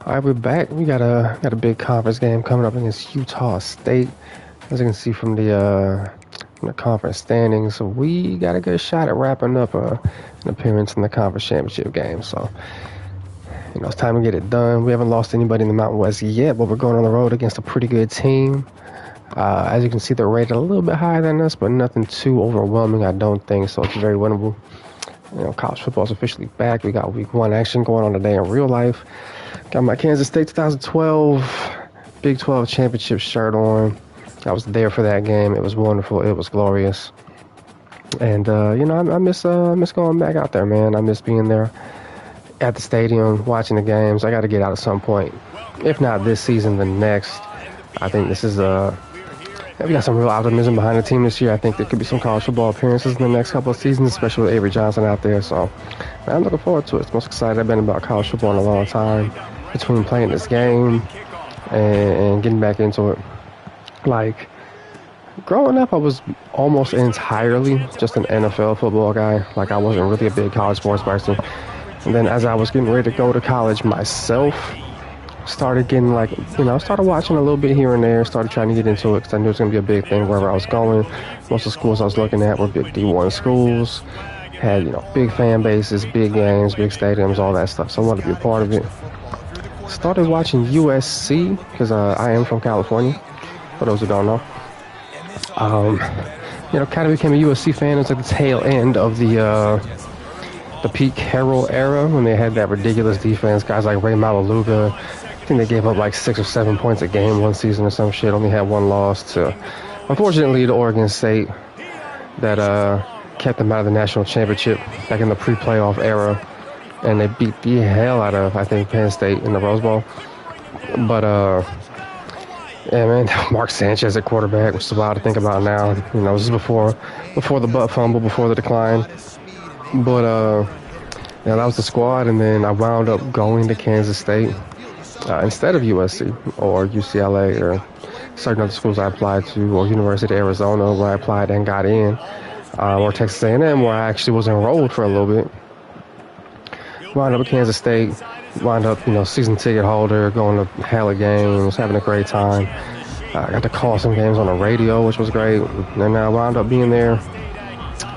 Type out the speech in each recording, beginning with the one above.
All right, we're back. We got a big conference game coming up against Utah State. As you can see from the conference standings, so we got a good shot at wrapping up an appearance in the conference championship game. So, it's time to get it done. We haven't lost anybody in the Mountain West yet, but we're going on the road against a pretty good team. As you can see, they're rated a little bit higher than us, but nothing too overwhelming, I don't think. So it's very winnable. College football is officially back. We got week 1 action going on today in real life. Got my Kansas State 2012 Big 12 championship shirt on. I was there for that game. It was wonderful. It was glorious. And, I miss going back out there, man. I miss being there at the stadium, watching the games. I got to get out at some point. If not this season, the next. I think this is we got some real optimism behind the team this year. I think there could be some college football appearances in the next couple of seasons, especially with Avery Johnson out there. So, man, I'm looking forward to it. It's the most excited I've been about college football in a long time, between playing this game and getting back into it. Like, growing up, I was almost entirely just an NFL football guy. Like, I wasn't really a big college sports person. And then as I was getting ready to go to college myself, started getting started watching a little bit here and there, started trying to get into it because I knew it was going to be a big thing wherever I was going. Most of the schools I was looking at were big D1 schools, had, big fan bases, big games, big stadiums, all that stuff. So I wanted to be a part of it. Started watching USC because I am from California, for those who don't know. Kind of became a USC fan. It was like the tail end of the Pete Carroll era when they had that ridiculous defense. Guys like Ray Maluga. I think they gave up like 6 or 7 points a game one season or some shit. Only had one loss to, unfortunately, to Oregon State that kept them out of the national championship back in the pre-playoff era. And they beat the hell out of, I think, Penn State in the Rose Bowl. But, yeah, man, Mark Sanchez at quarterback, which is wild to think about now. This is before the butt fumble, before the decline. But, that was the squad. And then I wound up going to Kansas State instead of USC or UCLA or certain other schools I applied to, or University of Arizona where I applied and got in, or Texas A&M where I actually was enrolled for a little bit. Wound up at Kansas State, wound up, season ticket holder, going to hella games, having a great time. I got to call some games on the radio, which was great. And I wound up being there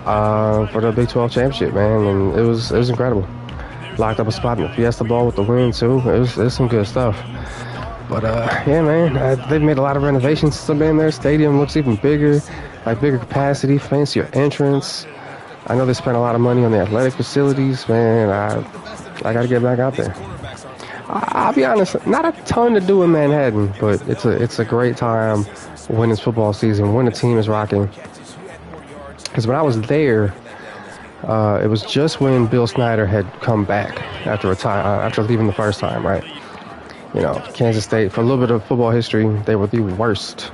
for the Big 12 championship, man, and it was incredible. Locked up a spot in the Fiesta Bowl with the win, too. It was some good stuff. But, yeah, man, they've made a lot of renovations since I've been there. Stadium looks even bigger, like bigger capacity, fancier entrance. I know they spent a lot of money on the athletic facilities, man. I got to get back out there. I'll be honest, not a ton to do in Manhattan, but it's a great time when it's football season, when the team is rocking. Because when I was there, it was just when Bill Snyder had come back after leaving the first time, right? Kansas State, for a little bit of football history, they were the worst,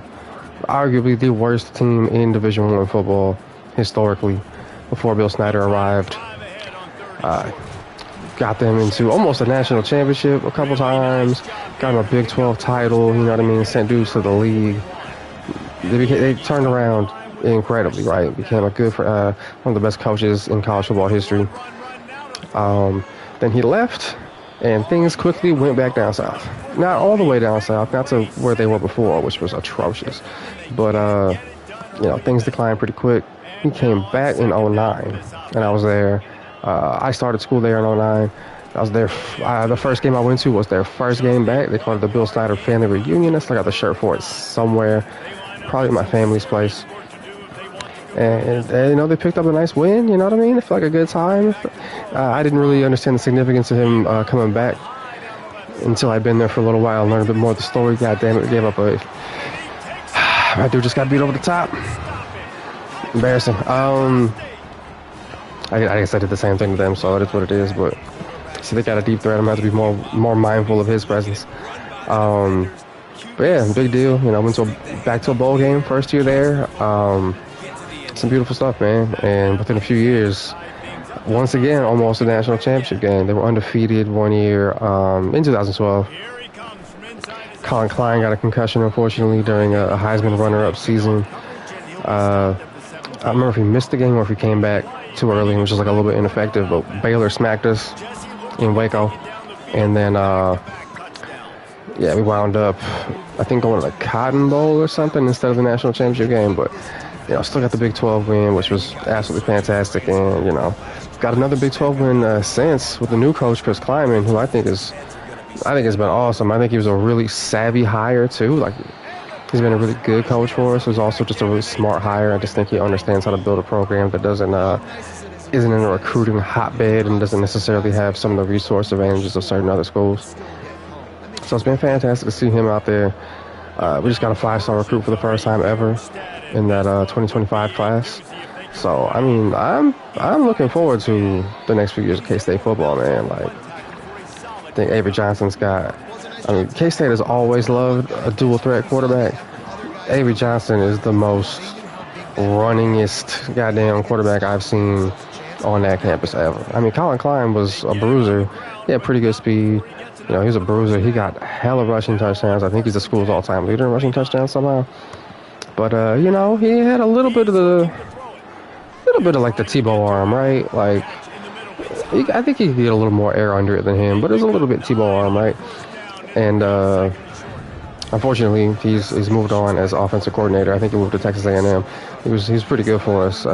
arguably the worst team in Division I football historically before Bill Snyder arrived. Got them into almost a national championship a couple times, got them a Big 12 title, sent dudes to the league. They turned around incredibly, right? Became a good one of the best coaches in college football history. Then he left, and things quickly went back down south. Not all the way down south, not to where they were before, which was atrocious. But things declined pretty quick. He came back in 2009, and I was there. I started school there in 2009. I was there. The first game I went to was their first game back. They called it the Bill Snyder Family Reunion. I still got the shirt for it somewhere, probably at my family's place. And they picked up a nice win, I felt like a good time. I didn't really understand the significance of him coming back until I'd been there for a little while and learned a bit more of the story. God damn it, we gave up my dude just got beat over the top. Embarrassing. I guess I did the same thing to them, so it is what it is. But see, they got a deep threat. I'm going to have to be more mindful of his presence. But yeah, big deal. Went back to a bowl game first year there. Some beautiful stuff, man. And within a few years, once again, almost a national championship game. They were undefeated one year in 2012. Colin Klein got a concussion, unfortunately, during a Heisman runner-up season. I don't remember if he missed the game or if he came back too early and was just like a little bit ineffective. But Baylor smacked us in Waco. And then Yeah, we wound up, I think, going to the Cotton Bowl or something instead of the national championship game. But, still got the Big 12 win, which was absolutely fantastic. And, got another Big 12 win since with the new coach, Chris Kleiman, who I think has been awesome. I think he was a really savvy hire, too. Like, he's been a really good coach for us. He's also just a really smart hire. I just think he understands how to build a program that isn't in a recruiting hotbed and doesn't necessarily have some of the resource advantages of certain other schools. So it's been fantastic to see him out there. We just got a 5-star recruit for the first time ever in that 2025 class. So, I mean, I'm looking forward to the next few years of K-State football, man. Like, I think Avery Johnson's K-State has always loved a dual-threat quarterback. Avery Johnson is the most runningest goddamn quarterback I've seen on that campus ever. I mean, Colin Klein was a bruiser. He had pretty good speed. He was a bruiser. He got hella rushing touchdowns. I think he's the school's all-time leader in rushing touchdowns somehow. But, he had a little bit of like the Tebow arm, right? Like, I think he could get a little more air under it than him, but it was a little bit Tebow arm, right? And unfortunately, he's moved on as offensive coordinator. I think he moved to Texas A&M. He was pretty good for us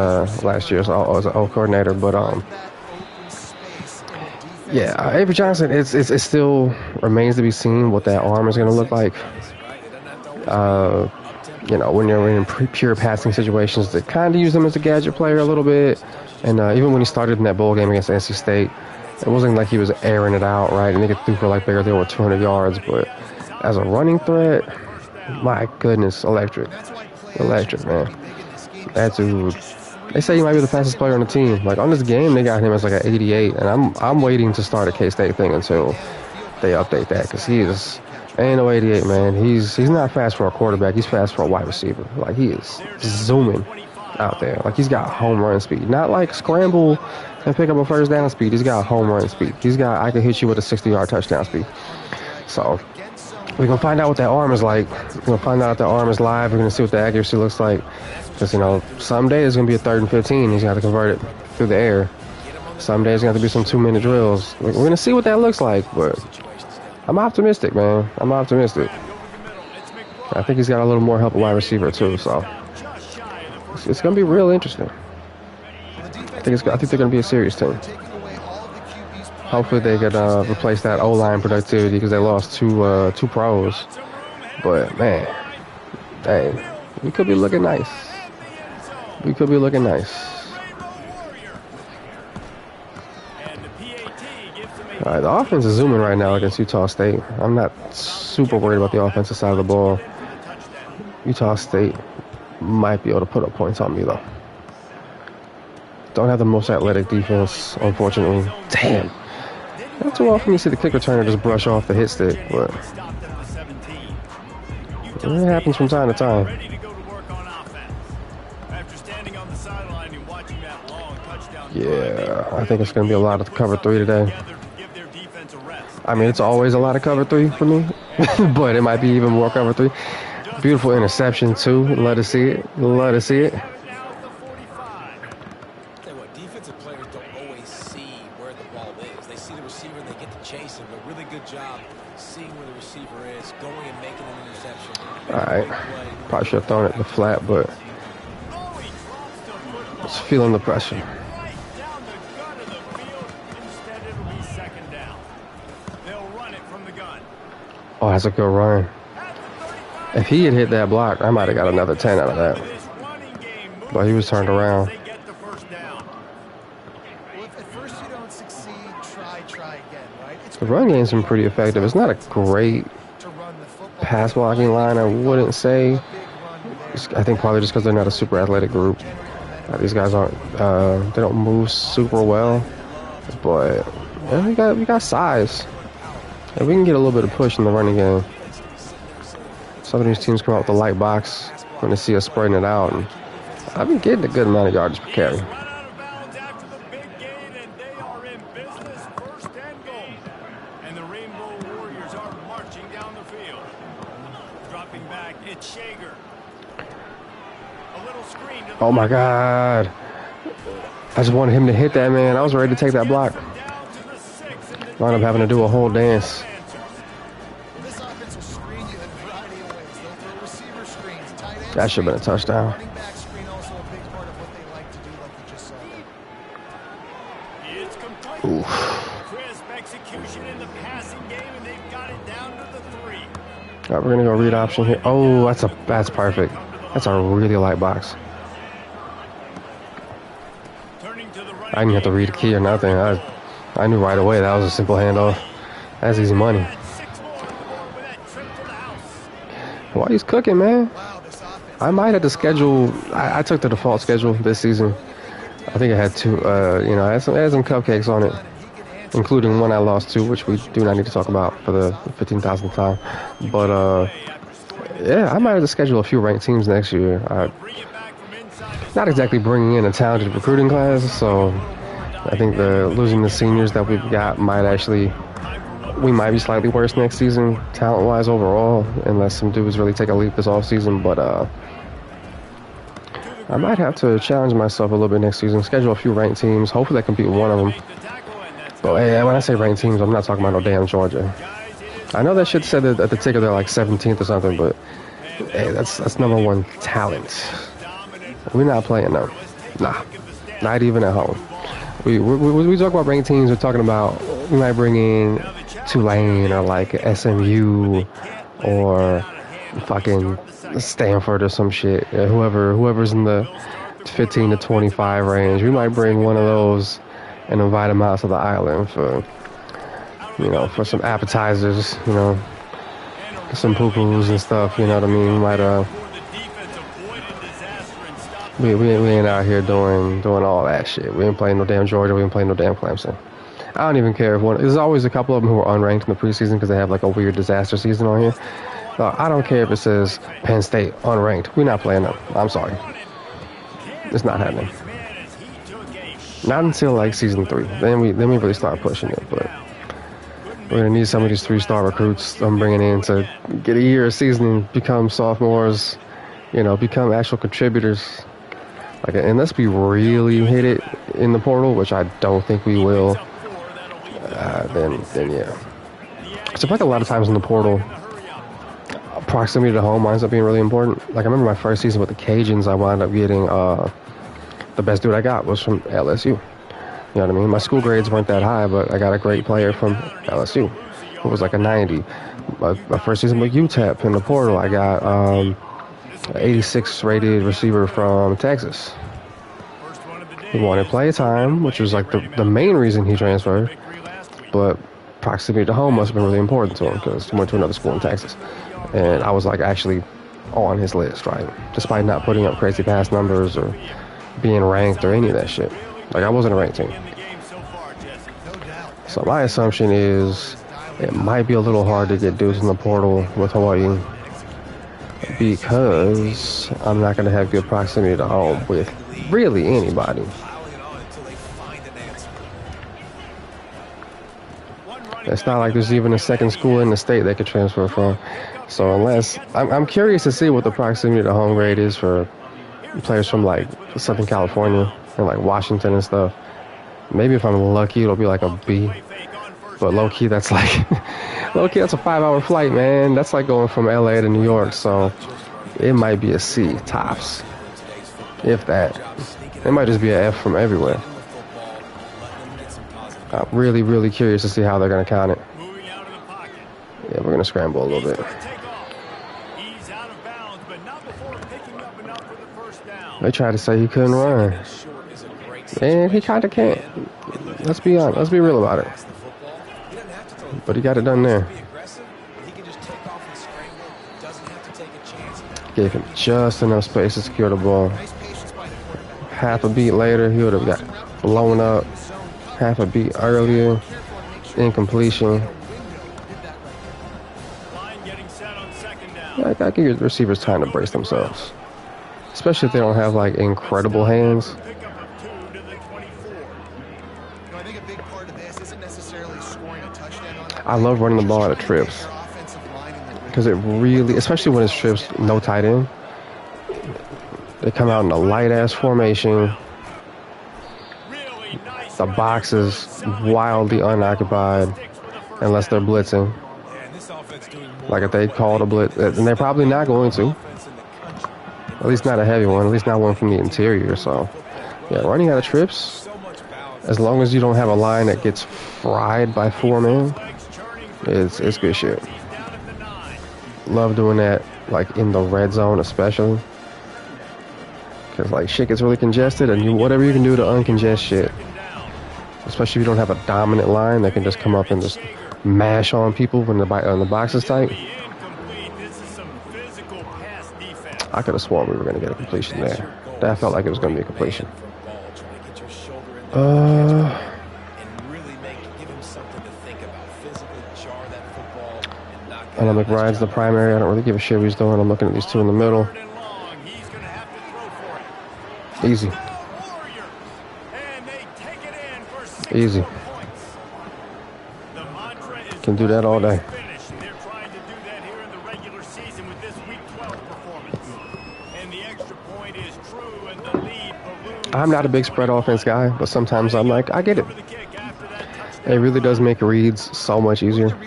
last year as an O coordinator, but Avery Johnson, it still remains to be seen what that arm is going to look like. When you're in pure passing situations, they kind of use him as a gadget player a little bit. And even when he started in that bowl game against NC State, it wasn't like he was airing it out, right? And he could throw for like barely over 200 yards. But as a running threat, my goodness, electric, man. That dude. They say he might be the fastest player on the team. Like on this game, they got him as like an 88, and I'm waiting to start a K-State thing until they update that because he is. Ain't no 88, man. He's not fast for a quarterback. He's fast for a wide receiver. Like, he is zooming out there. Like, he's got home run speed. Not like scramble and pick up a first down speed. He's got home run speed. I can hit you with a 60-yard touchdown speed. So, we're going to find out what that arm is like. We're going to find out if the arm is live. We're going to see what the accuracy looks like. Because, someday it's going to be a 3rd and 15. He's going to have to convert it through the air. Some days it's going to have to be some 2-minute drills. We're going to see what that looks like, but I'm optimistic, man. I'm optimistic. I think he's got a little more help at wide receiver, too, so it's going to be real interesting. I think they're going to be a serious team. Hopefully they could replace that O-line productivity because they lost two pros. But, man, hey, we could be looking nice. All right, the offense is zooming right now against Utah State. I'm not super worried about the offensive side of the ball. Utah State might be able to put up points on me, though. Don't have the most athletic defense, unfortunately. Damn. Not too often you see the kick returner just brush off the hit stick, but it happens from time to time. Yeah, I think it's going to be a lot of cover 3 today. I mean, it's always a lot of cover 3 for me, but it might be even more cover 3. Beautiful interception, too. Love to see it. Defensive players don't always see where the ball is. They see the receiver and they get to chase him. A really good job seeing where the receiver is, going and making an interception. All right. Probably should have thrown it in the flat, but just feeling the pressure. Oh, that's a good run. If he had hit that block, I might have got another 10 out of that. But he was turned around. The run game's been pretty effective. It's not a great pass blocking line, I wouldn't say. I think probably just because they're not a super athletic group. These guys aren't, they don't move super well. But yeah, we got size. And we can get a little bit of push in the running game. Some of these teams come out with the light box when they see us spreading it out. And I've been getting a good amount of yardage per carry. Oh my God. I just wanted him to hit that, man. I was ready to take that block. Wound up having to do a whole dance. That should have been a touchdown. Running back screen also a big part of what they like to do, like you just saw there. It's complete. Oof. Crisp execution in the passing game, and they've got it down to the 3. All right, we're gonna go read option here. Oh, that's perfect. That's a really light box. Turning to the I didn't have to read a key or nothing. I knew right away that was a simple handoff. That's easy money. 6 more on the board with that trip to the house. Why he's cooking, man? Wow, this offense. I might have to schedule. I took the default schedule this season. I think it had two. You know, it had some cupcakes on it, including one I lost to, which we do not need to talk about for the 15,000th time. But yeah, I might have to schedule a few ranked teams next year. Bring it back from inside the Not exactly bringing in a talented recruiting class, so I think losing the seniors that we've got we might be slightly worse next season, talent-wise overall, unless some dudes really take a leap this offseason. But I might have to challenge myself a little bit next season, schedule a few ranked teams. Hopefully I can beat one of them. But hey, when I say ranked teams, I'm not talking about no damn Georgia. I know that shit said that at the ticker they're like 17th or something, but hey, that's #1 talent. We're not playing them. Nah, not even at home. We talk about ranked teams. We're talking about we might bring in Tulane or like SMU or fucking Stanford or some shit. Whoever's in the 15 to 25 range. We might bring one of those and invite them out to the island for, you know, for some appetizers, you know, some poo-poos and stuff, you know what I mean? We might, we ain't out here doing all that shit. We ain't playing no damn Georgia, we ain't playing no damn Clemson. I don't even care if there's always a couple of them who are unranked in the preseason because they have like a weird disaster season on here. I don't care if it says Penn State unranked. We're not playing them. I'm sorry. It's not happening. Not until like season 3. Then we really start pushing it, but we're gonna need some of these 3-star recruits I'm bringing in to get a year of seasoning, become sophomores, you know, become actual contributors. Like, unless we really hit it in the portal, which I don't think we will, then yeah. So I feel like a lot of times in the portal, proximity to home winds up being really important. Like I remember my first season with the Cajuns, I wound up getting the best dude I got was from LSU. You know what I mean? My school grades weren't that high, but I got a great player from LSU who was like a 90. My first season with UTEP in the portal, I got an 86 rated receiver from Texas. He wanted play time, which was like the main reason he transferred, but proximity to home must have been really important to him because he went to another school in Texas. And I was like actually on his list, right? Despite not putting up crazy pass numbers or being ranked or any of that shit. Like I wasn't a ranked team. So my assumption is it might be a little hard to get dudes in the portal with Hawaii because I'm not going to have good proximity to home with really anybody. It's not like there's even a second school in the state they could transfer from. So unless I'm curious to see what the proximity to home grade is for players from like Southern California and like Washington and stuff. Maybe if I'm lucky, it'll be like a B. But low key, that's like that's a 5-hour flight, man. That's like going from LA to New York. So it might be a C tops, if that. It might just be an F from everywhere. I'm really, really curious to see how they're going to count it. Yeah, we're going to scramble a little bit. They tried to say he couldn't run. And he kind of can't. Let's be honest. Let's be real about it. But he got it done there. Gave him just enough space to secure the ball. Half a beat later, he would have got blown up. Half a beat earlier. Incompletion. I gotta give your receivers time to brace themselves. Especially if they don't have like incredible hands. I love running the ball out of trips. Because it really, especially when it's trips, no tight end. They come out in a light ass formation. The box is wildly unoccupied unless they're blitzing. Like if they call a blitz, and they're probably not going to. At least not a heavy one. At least not one from the interior. So, yeah, running out of trips, as long as you don't have a line that gets fried by 4 men, it's good shit. Love doing that, like in the red zone especially. Because like shit gets really congested, and whatever you can do to uncongest shit. Especially if you don't have a dominant line that can just come up and just mash on people when the box is tight. I could have sworn we were going to get a completion there. That felt like it was going to be a completion. I know McBride's the primary. I don't really give a shit what he's doing. I'm looking at these two in the middle. Easy. Easy. Can do that all day. I'm not a big spread offense guy, but sometimes I'm like, I get it. It really does make reads so much easier.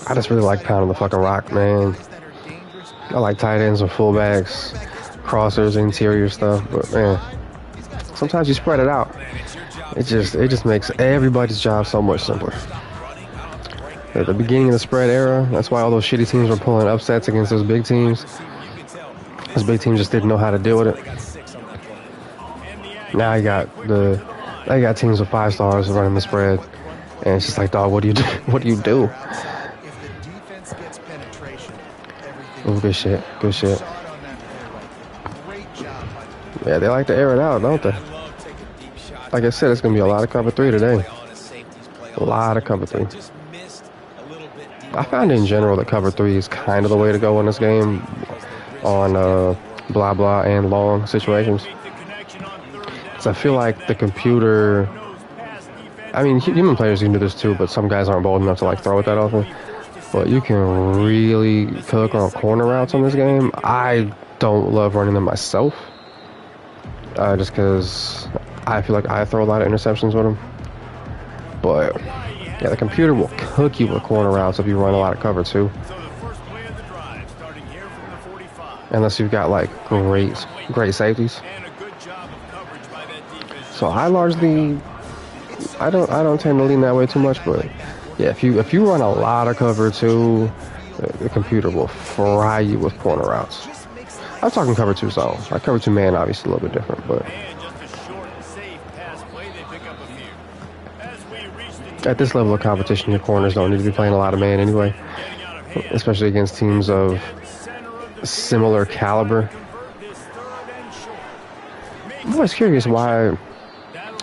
I just really like pounding the fucking rock, man. I like tight ends and fullbacks, crossers, interior stuff, but man, sometimes you spread it out. It just makes everybody's job so much simpler. At the beginning of the spread era, that's why all those shitty teams were pulling upsets against those big teams. Those big teams just didn't know how to deal with it. Now you got teams with 5 stars running the spread, and it's just like, dog, what do you do? What do you do? Oh, good shit, good shit. Yeah, they like to air it out, don't they? Like I said, it's gonna be a lot of cover 3 today. A lot of cover 3. I found in general that cover 3 is kind of the way to go in this game on blah blah and long situations. So I feel like the computer, I mean, human players can do this too, but some guys aren't bold enough to like throw it that often. But you can really cook on corner routes on this game. I don't love running them myself, just because I feel like I throw a lot of interceptions with them. But yeah, the computer will cook you with corner routes if you run a lot of cover too. Unless you've got like great safeties. So I don't tend to lean that way too much, but yeah, if you run a lot of cover too, the computer will fry you with corner routes. I'm talking cover 2 zone. Like cover 2 man, obviously a little bit different, but at this level of competition, your corners don't need to be playing a lot of man anyway, especially against teams of similar caliber. I'm always curious why.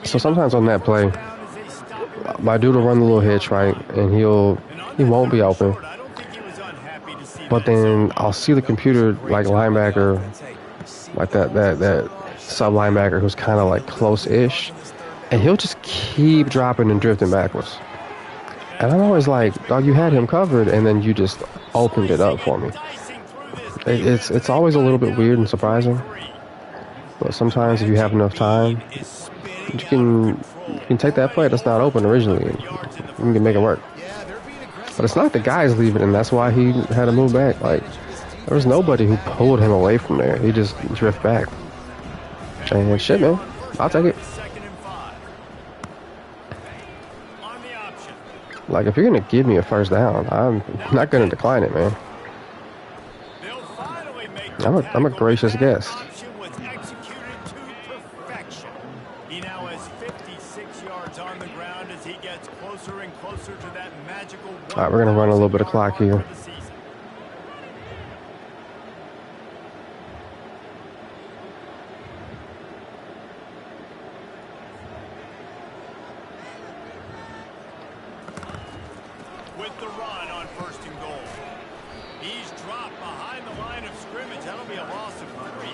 So sometimes on that play, my dude will run the little hitch, right, and he won't be open. But then I'll see the computer like linebacker, like that sub linebacker who's kind of like close-ish, and he'll just keep dropping and drifting backwards. And I'm always like, dog, you had him covered, and then you just opened it up for me. It's always a little bit weird and surprising. But sometimes if you have enough time, you can take that play that's not open originally and you can make it work. But it's not the guys leaving, and that's why he had to move back. Like, there was nobody who pulled him away from there. He just drifted back. And shit, man, I'll take it. Like, if you're gonna give me a first down, I'm not gonna decline it, man. I'm a gracious guest. All right, we're gonna run a little bit of clock here. With the run on 1st and goal. He's dropped behind the line of scrimmage. That'll be a loss of 3.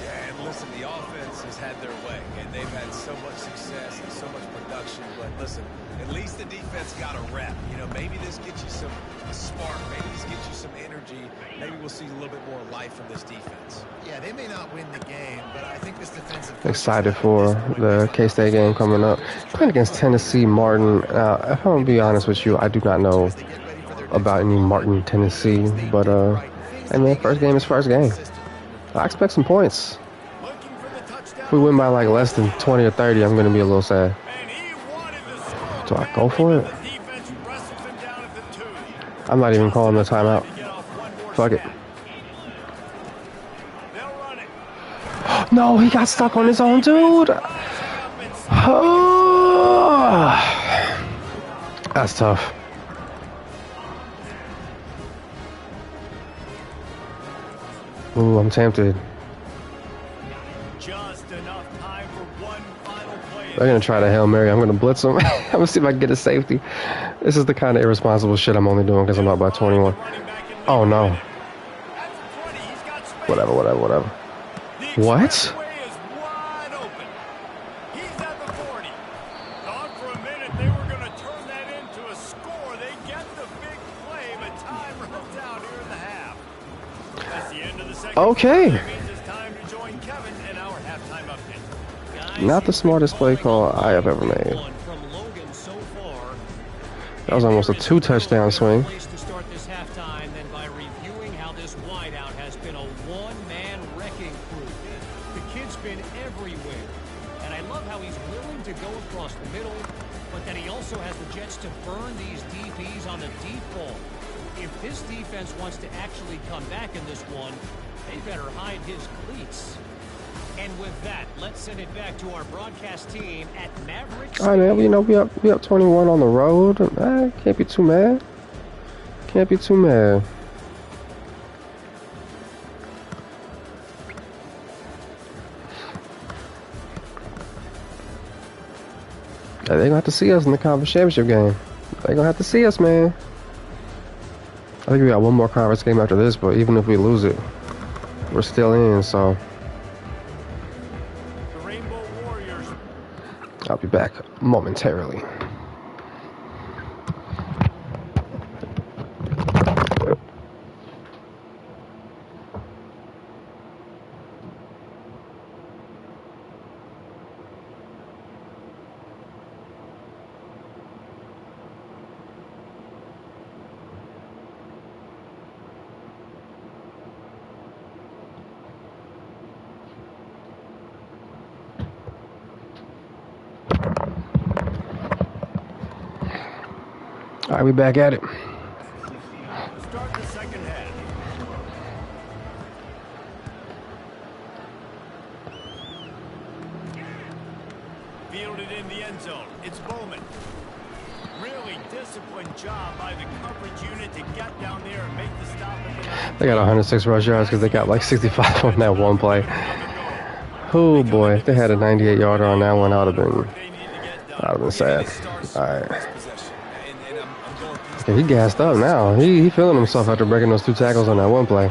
Yeah, and listen, the offense has had their way, and they've had so much success and so much production. But listen, at least the defense got a rep. You know, maybe this gets you some spark. Maybe this gets you some energy. Maybe we'll see a little bit more life from this defense. Yeah, they may not win the game, but I think this defensive. Excited for the K-State game coming up. Playing against Tennessee Martin. If I'm gonna be honest with you, I do not know about any Martin, Tennessee. But, hey man, first game is first game. I expect some points. Looking for the touchdown. If we win by like less than 20 or 30, I'm going to be a little sad. And he wanted the score Do I go for it? badly, but the defense wrestles him down at the 2. I'm not even calling the timeout. To get off one more Fuck it. snap. They'll run it. No, he got stuck on his own dude. That's tough. Ooh, I'm tempted. Just enough time for one final play. They're going to try to Hail Mary. I'm going to blitz him. I'm going to see if I can get a safety. This is the kind of irresponsible shit I'm only doing because I'm up by 21. Oh, no. Whatever. What? Is wide open. He's at the 40. Thought for a minute they were going to turn that into a score. They get the big play, but time runs out here in the half. That's the end of the second. Okay. That means it's time to join Kevin in our halftime update. Not the smartest play call I have ever made. That was almost a 2-touchdown swing. To start this halftime, then by reviewing how this wideout has been a one-man wrecking crew. The kid's been everywhere, and I love how he's willing to go across the middle, but that he also has the jets to burn these DBs on the deep ball. If this defense wants to actually come back in this one, they better hide his cleats. And with that, let's send it back to our broadcast team at Maverick. All right, man. You know, we up 21 on the road. Can't be too mad. Can't be too mad. They're gonna have to see us in the conference championship game. They're gonna have to see us, man. I think we got one more conference game after this, but even if we lose it, we're still in. So The Rainbow Warriors. I'll be back momentarily. All right, we back at it. Start the second half. Fielded in the end zone. It's Bowman. Really disciplined job by the coverage unit to get down there and make the stop at the They got 106 rush yards because they got like 65 on that one play. Oh boy, if they had a 98-yarder on that one, I would have been sad. All right. Okay, he gassed up now. He feeling himself after breaking those 2 tackles on that one play.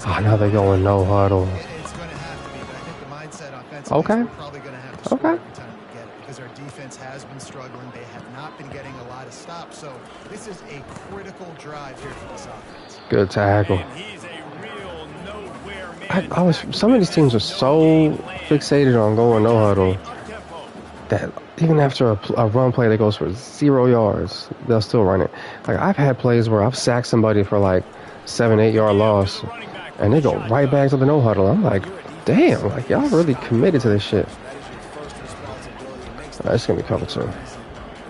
Oh, now they're going no huddle. It's going to have to be, but I think the mindset offensively Okay. is we're probably going to have to score Okay. every time we get it because our defense has been struggling. They have not been getting a lot of stops. So this is a critical drive here for this offense. Good tackle. He's a real nowhere I was. Some of these teams are so fixated on going no huddle that even after a run play that goes for 0 yards, they'll still run it. Like I've had plays where I've sacked somebody for like 7-8 yard loss, and they go right back to the no huddle. I'm like, damn, like y'all really committed to this shit. It's gonna be cover 2.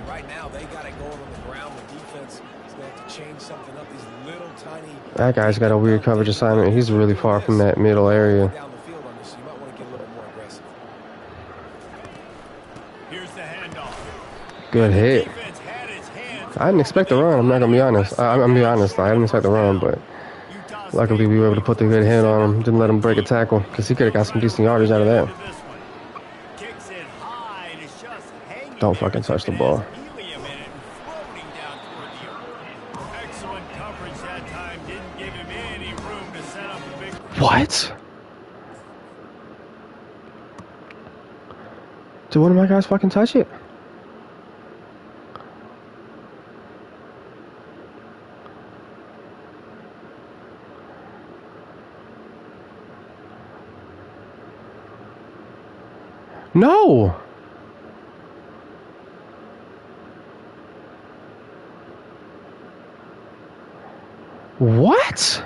Right now, they got it going on the ground. The defense is going to have to change something up. These little tiny. That guy's got a weird coverage assignment. He's really far from that middle area. Down the field on this, so you might want to get a little more aggressive. Here's the handoff. Good hit. Defense had its hands. I didn't expect the run. I'm not gonna be honest. I'm gonna be honest. I didn't expect the run, but luckily we were able to put the good hit on him. Didn't let him break a tackle because he could have got some decent yardage out of that. Kicks it high and it's just hanging. Don't fucking touch the ball. Helium in it, floating down toward the earth. Excellent coverage that time. Didn't give him any room to set up a big. What? Did one of my guys fucking touch it? No! What?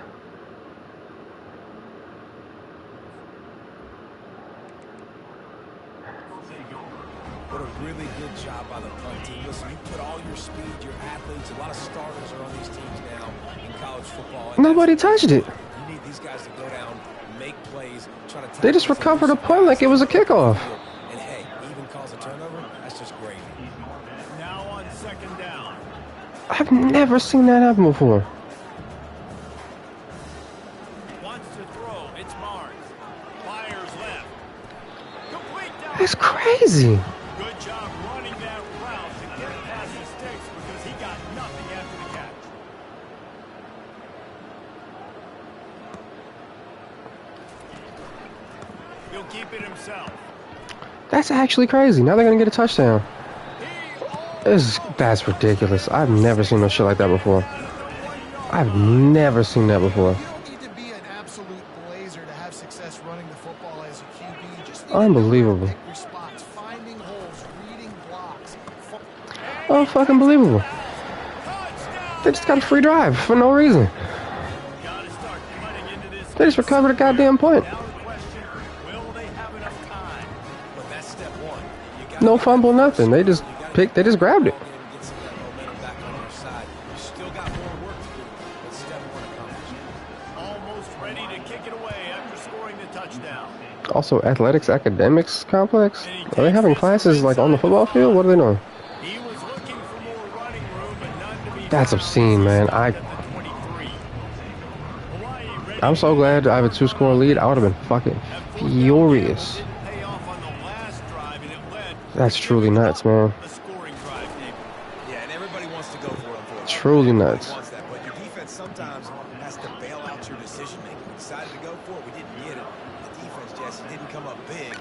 job by the punt team. Listen, you put all your speed, your athletes, a lot of starters are on these teams now in college football. Nobody touched it. You need these guys to go down, make plays, try to. They just recovered a punt like it was a kickoff. And hey, even calls a turnover. That's just gravy. Now on second down. I've never seen that happen before. Wants to throw. It's Mars. Fires left. Complete down. That's crazy. Good job running that route to get past the sticks because he got nothing after the catch. He'll keep it himself. That's actually crazy. Now they're gonna get a touchdown. That's ridiculous. I've never seen no shit like that before. I've never seen that before. You don't need to be an absolute blazer to have success running the football as a QB. You just need Unbelievable. to pick your spots, finding holes, reading blocks. Unfucking believable. They just got a free drive for no reason. Gotta start cutting into this. They just recovered a goddamn point. Now the question, will they have enough time? But that's step one. You got No fumble, nothing. They just picked. They just grabbed it. get some of that momentum back on your side. You still got more work to do, but step one accomplished. Almost ready to kick it away after scoring the touchdown. Also, athletics academics complex. Are they having classes like on the football field? What are they doing? He was looking for more running room, but none to be That's found. obscene, man. At the 23. Hawaii ready I'm so glad I have a 2-score lead. I would have been fucking furious. didn't pay off on the last drive, and it led That's truly nuts, man. a scoring drive, David. Yeah, and everybody wants to go for it. Unfortunately. Truly Everybody nuts. wants that, but your defense sometimes has to bail out your decision making. We decided to go for it. We didn't get it. The defense, Jesse, didn't come up big.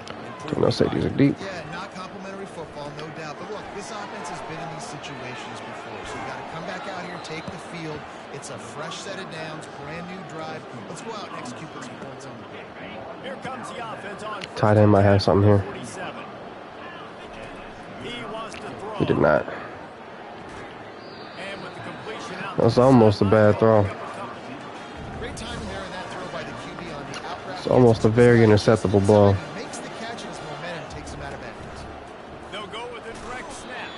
No safeties are deep. Yeah, not complimentary football, no doubt. But look, this offense has been in these situations before. So you got to come back out here, take the field. It's a fresh set of downs, brand new drive. Let's go out and execute some points on the game. Here comes the offense on first Tight end might have something here. 47. He wants to throw. He did not. And with the completion out That's almost a bad throw. Great timing there in that throw by the QB on the out route. It's almost a very interceptable ball. He makes the catch and his momentum takes him out of bounds. They'll go with a direct snap.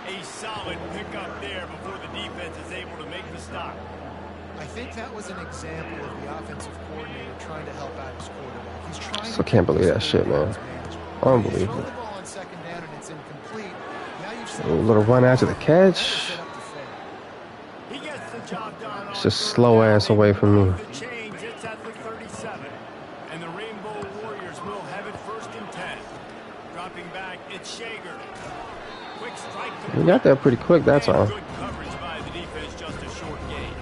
A solid pickup there before the defense is able to make the stop. I think that was an example of the offensive coordinator trying to help out his quarterback. He's trying Still to can't believe that shit, man. Unbelievable. Throw the ball on second down and it's incomplete. Now you've set A little run after the catch. up to fail. He gets the job done. It's just slow ass away from me. The change, it's at the 37. And the Rainbow Warriors will have it first and 10. Dropping back, it's Shager. Quick strike. We got that pretty quick, that's all. Good coverage by the defense, just a short gain.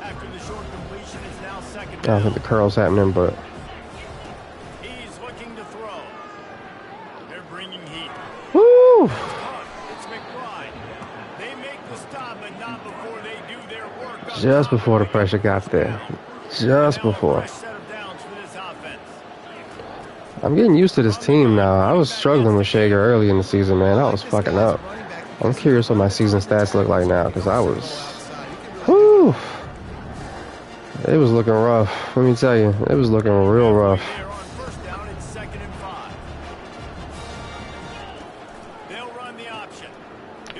After the short completion, it's now second I don't think down. the curl's happening, but He's looking to throw. They're bringing heat. woo! It's McBride. They make the stop, but not before they do their work. up Just top. before the pressure got there. Just Now a before. fresh set of downs for this offense. I'm getting used to this team now. I was struggling with Shager early in the season, man. I was fucking up. I'm curious what my season stats look like now, because I was, whoo, it was looking rough. Let me tell you, it was looking real rough. Here on first down, it's 2nd and 5. They'll run the option.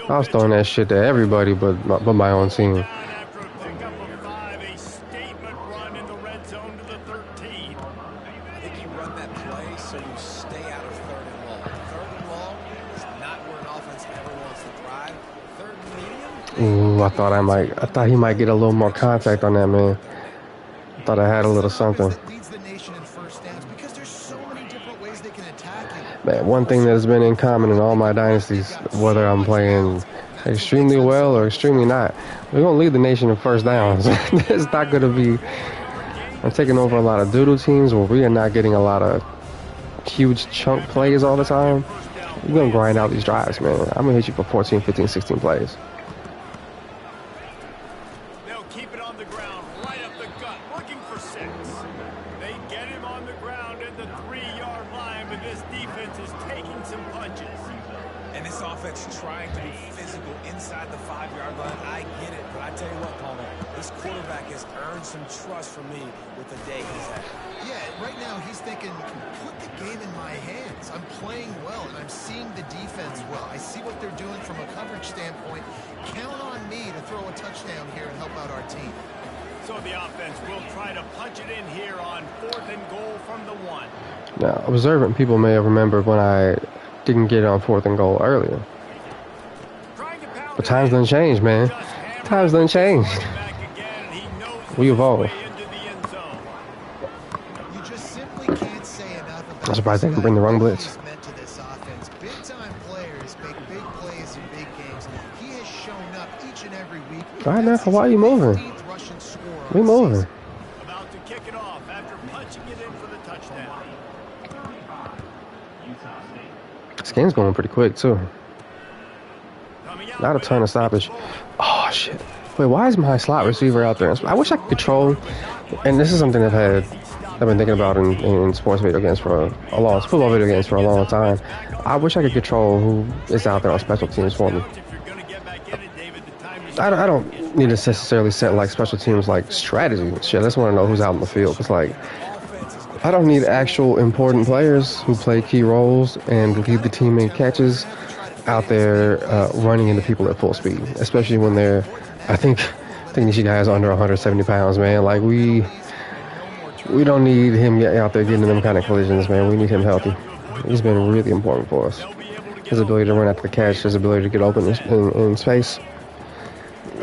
I was throwing that shit to everybody but my own team. Down after a pickup of 5, a statement run in the red zone to the 13. I think you run that play so you stay out of third and long. Third and long is not where an offense ever wants to thrive. Third and medium. Ooh, I thought he might get a little more contact on that, man. I thought I had a little something. That leads the nation in first downs because there's so many different ways they can attack you. Man, one thing that's been in common in all my dynasties, whether I'm playing extremely well or extremely not, we're going to lead the nation in first downs. It's not going to be... I'm taking over a lot of doodle teams where we are not getting a lot of huge chunk plays all the time. We're going to grind out these drives, man. I'm going to hit you for 14, 15, 16 plays. They'll keep it on the ground, right up the gut, looking for 6. They get him on the ground at the 3-yard line, but this defense is taking some punches. And this offense trying to be physical inside the 5-yard line. I get it, but I tell you what, Palmer, this quarterback has earned some trust from me with the day he's had. Yeah, right now he's thinking, put the game in my hands. I'm playing well, and I'm seeing the defense well. I see what they're doing from a coverage standpoint. Count on me to throw a touchdown here and help out our team. So the offense will try to punch it in here on 4th and goal from the 1. Now, observant people may have remembered when I didn't get it on 4th and goal earlier. But times done changed, man. Times done changed. We evolve. You just simply can't say enough about I'm surprised they didn't bring the wrong blitz. he's meant to this offense. Big-time players make big plays in big games. He has shown up each and every week. All right, now, why are you moving? We moving. About to kick it off after punching it in for the touchdown. This game's going pretty quick, too. Not a ton of stoppage. Oh, shit. Wait, why is my slot receiver out there? I wish I could control, and this is something I've been thinking about in sports video games football video games for a long time. I wish I could control who is out there on special teams for me. I don't need to necessarily set like special teams like strategy shit. I just want to know who's out in the field. It's like I don't need actual important players who play key roles and lead the team in catches out there running into people at full speed, especially when they're. I think these guys are under 170 pounds, man. Like we don't need him out there getting in them kind of collisions, man. We need him healthy. He's been really important for us. His ability to run after the catch, his ability to get open in space.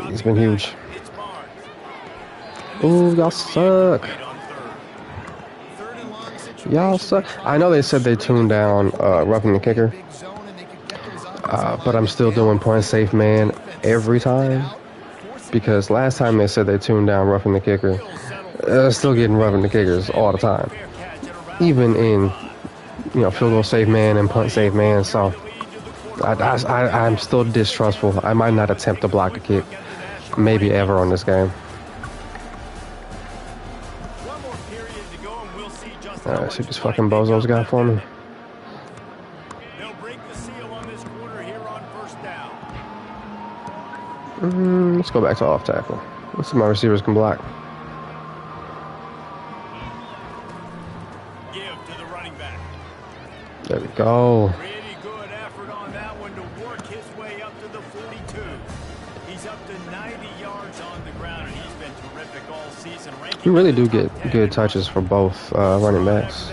It's been huge. Ooh, y'all suck. Y'all suck. I know they said they tuned down roughing the kicker, but I'm still doing point safe man every time because last time they said they tuned down roughing the kicker, still getting roughing the kickers all the time, even in field goal safe man and punt safe man. So I'm still distrustful. I might not attempt to block a kick. Maybe ever on this game. Alright, see what these fucking bozos got for me. They'll break the seal on this quarter here on 1st down. Let's go back to off tackle. Let's see if my receivers can block. Give to the running back. There we go. Pretty good effort on that one to work his way up to the 42. He's up to 90 yards on the ground, and he's been terrific all season. We really do get good touches for both running backs.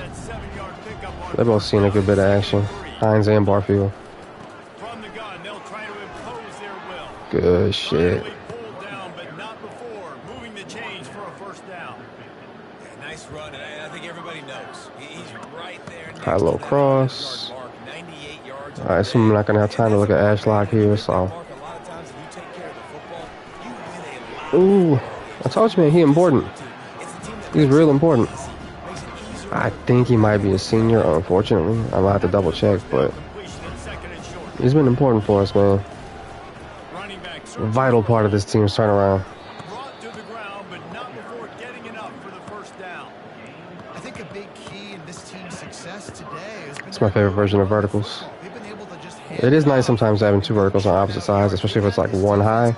They're both seeing a good bit of action. Hines and Barfield. From the gun, they'll try to impose their will. Good shit. Pulled down, but not before moving the chains for a 1st down. Yeah, nice run, and I think everybody knows. He's right there. High low cross. Alright, so I'm not going to have time to look at Ashlock here, so. Ooh, I told you, man, he's important. He's real important. I think he might be a senior, unfortunately. I'm going to have to double check, but he's been important for us, man. A vital part of this team's turnaround. Brought to the ground, but not before getting enough for the 1st down. I think a big key in this team's success today has been It's my favorite version of verticals. It is nice sometimes having two verticals on opposite sides, especially if it's like one high,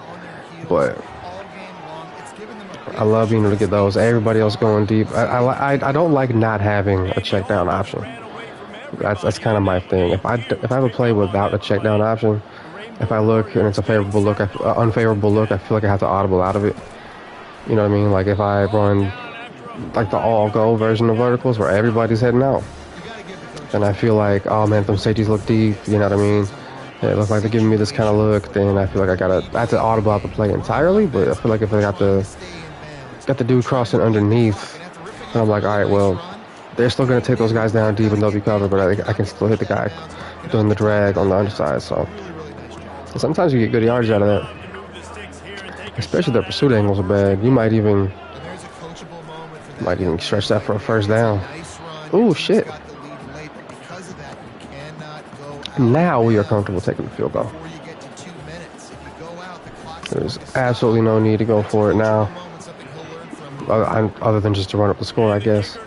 but I love being able to get those. Everybody else going deep. I don't like not having a check down option. That's kind of my thing. If I have a play without a check down option, if I look and it's a favorable look, unfavorable look, I feel like I have to audible out of it. You know what I mean? Like if I run like the all go version of verticals where everybody's heading out, then I feel like, oh man, them safeties look deep. You know what I mean? It looks like they're giving me this kind of look. Then I feel like I have to audible out the play entirely. But I feel like if I got the dude crossing underneath, and I'm like, all right, well, they're still going to take those guys down deep and they'll be covered, but I can still hit the guy doing the drag on the underside. So sometimes you get good yardage out of that, especially their pursuit angles are bad. You might even stretch that for a 1st down. Ooh, shit. Now we are comfortable taking the field goal. There's absolutely no need to go for it now. Other than just to run up the score, I guess.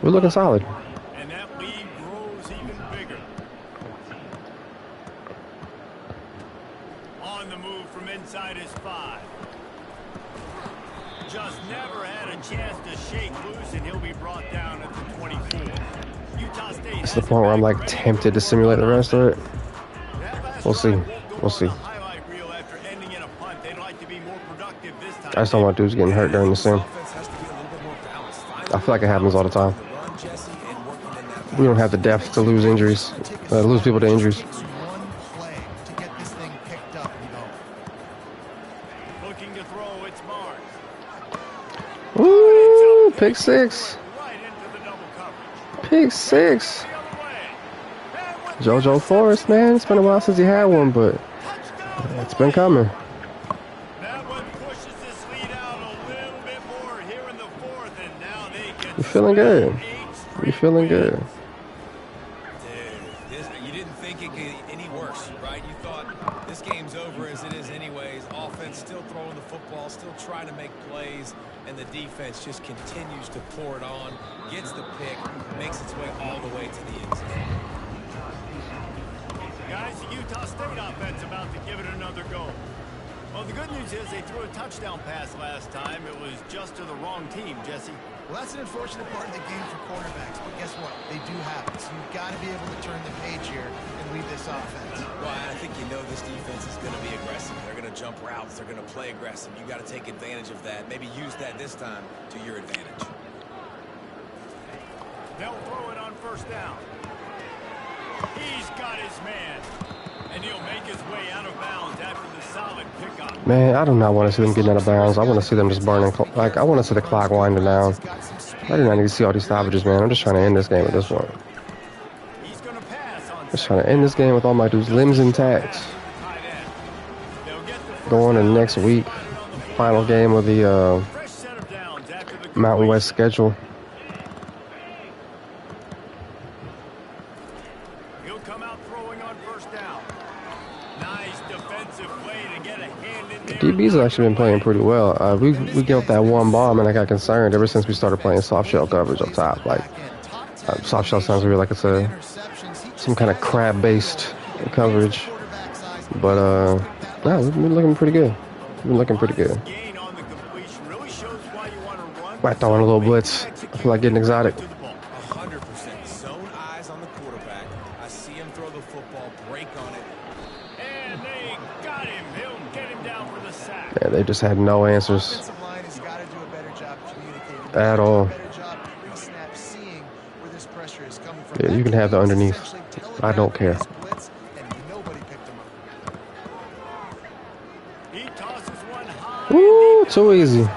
We're looking solid. And that lead grows even bigger. On the move from inside his 5. Just never had a chance to shake loose, and he'll be brought down at the 24. Utah State. It's the point where I'm like tempted to simulate the rest of it. We'll see. We'll see. I just don't want dudes getting hurt during the sim. I feel like it happens all the time. We don't have the depth to lose injuries, lose people to injuries. Looking to throw, it's Mark. Ooh, pick 6. Pick 6. JoJo Forrest, man. It's been a while since he had one, but it's been coming. That one pushes this lead out a little bit more here in the 4th, and now they get. You're feeling good. You're feeling good. You didn't think it could get any worse, right? You thought this game's over as it is anyways. Offense still throwing the football, still trying to make plays, and the defense just continues to pour it on, gets the pick, makes its way all the way to the end zone. Guys, the Utah State offense about to give it another go. Well, the good news is they threw a touchdown pass last time. It was just to the wrong team, Jesse. Well, that's an unfortunate part of the game for quarterbacks, but guess what? They do have it. So you've got to be able to turn the page here and lead this offense. Well, I think you know this defense is going to be aggressive. They're going to jump routes. They're going to play aggressive. You got to take advantage of that. Maybe use that this time to your advantage. They'll throw it on 1st down. He's got his man. And he'll make his way out of bounds after the solid pickup. Man, I do not want to see them getting out of bounds. I want to see them just burning. Like, I want to see the clock winding down. I do not need to see all these stoppages, man. I'm just trying to end this game at this point. He's going to pass on. Just trying to end this game with all my dudes' limbs intact. Going to next week. Final game of the Mountain West schedule. He'll come out throwing on 1st down. Nice defensive play to get a hand in there. DB's actually been playing pretty well. We gave up that one bomb, and I got concerned ever since we started playing soft shell coverage up top. Like, soft shell sounds really like it's some kind of crab-based coverage. But no, we've been looking pretty good. Might throw in a little blitz. I feel like getting exotic. 100% zone eyes on the quarterback. I see him throw the football, break on it. And they got him. He'll get him down for the sack. Yeah, they just had no answers Offensive line has got to do a better job communicating. at all. Better job pre-snap seeing where this pressure is coming from. Yeah, you can have the underneath. I don't care. He tosses one high. Woo, too easy. And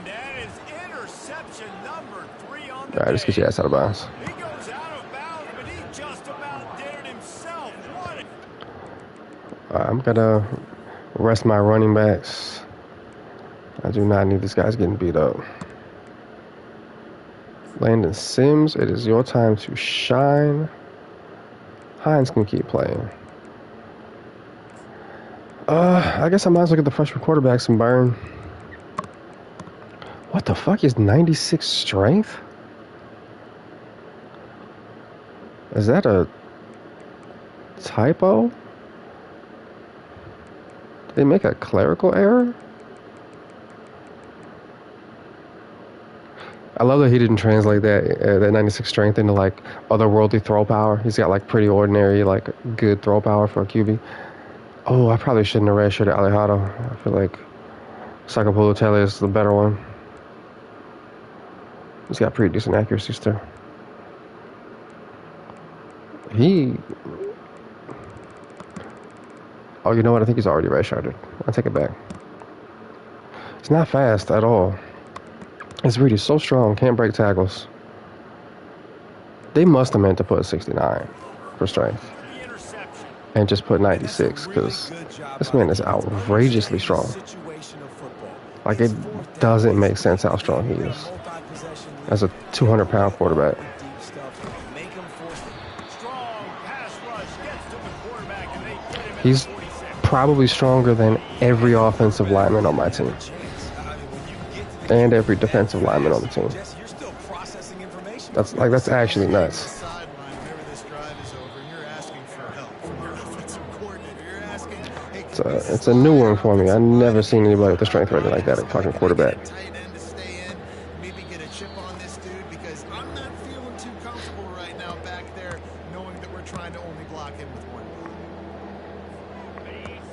that is interception number 3 on the All right, let's get your ass out of bounds. He goes out of bounds, but he just about did it himself. What? I'm gonna rest my running backs. I do not need these guys getting beat up. Landon Sims, it is your time to shine. Hines can keep playing. I guess I might as well get the freshman quarterbacks and burn. What the fuck is 96 strength? Is that a typo? Did they make a clerical error? I love that he didn't translate that 96 strength into like otherworldly throw power. He's got like pretty ordinary, like good throw power for a QB. Oh, I probably shouldn't have redshirted Alejado. I feel like Sakapulu is the better one. He's got pretty decent accuracies too. Oh, you know what? I think he's already redshirted. I'll take it back. He's not fast at all. His read is so strong, can't break tackles. They must have meant to put 69 for strength and just put 96 because this man is outrageously strong. Like, it doesn't make sense how strong he is as a 200-pound quarterback. He's probably stronger than every offensive lineman on my team. And every defensive lineman on the team. That's actually nuts. It's a new one for me. I've never seen anybody with a strength rating like that at fucking quarterback. Tight end to stay in, maybe get a chip on this dude because I'm not feeling too comfortable right now back there, knowing that we're trying to only block him with one.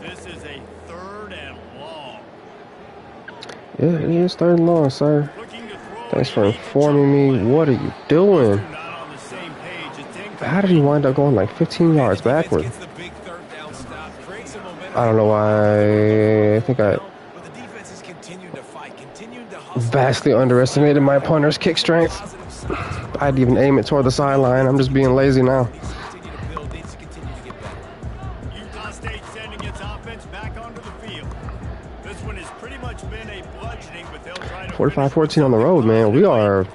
This is a 3rd and long. Yeah, it is 3rd and long, sir. Looking to throw Thanks for it. informing me. What are you doing? Not on the same page. It's incomplete. How did he wind up going like 15 yards backward? Gets the big 3rd down stop, creates some momentum. I don't know why. I think I But the defense is continuing to fight, continuing to hustle. vastly underestimated my punter's kick strength. Positive signs. I'd even aim it toward the sideline. I'm just being lazy now. Needs to continue to build, needs to continue to get better. Utah State sending its offense back onto the field. This one has pretty much been a bludgeoning, but they'll try to 45-14 on the road, man. We are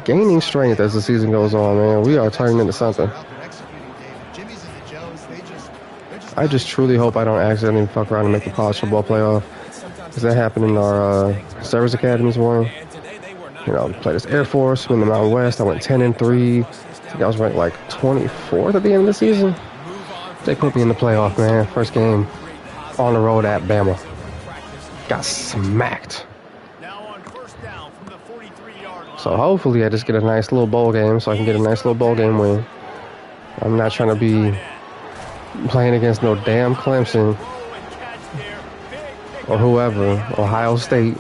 gaining strength as the season goes on, man. We are turning into something. Out there executing, David. Jimmy's and the Joes, they're just I just truly hope I don't accidentally fuck around and make the college football playoff. Because that happened in our service academies one. You know, played as Air Force, win the Mountain West. I went 10-3. I think I was ranked like 24th at the end of the season. They put me in the playoff, man. First game on the road at Bama. Got smacked. now on 1st down from the 43-yard line. So hopefully I just get a nice little bowl game so I can get a nice little bowl game win. I'm not trying to be playing against no damn Clemson Throw and catch there. Big or whoever, Ohio State.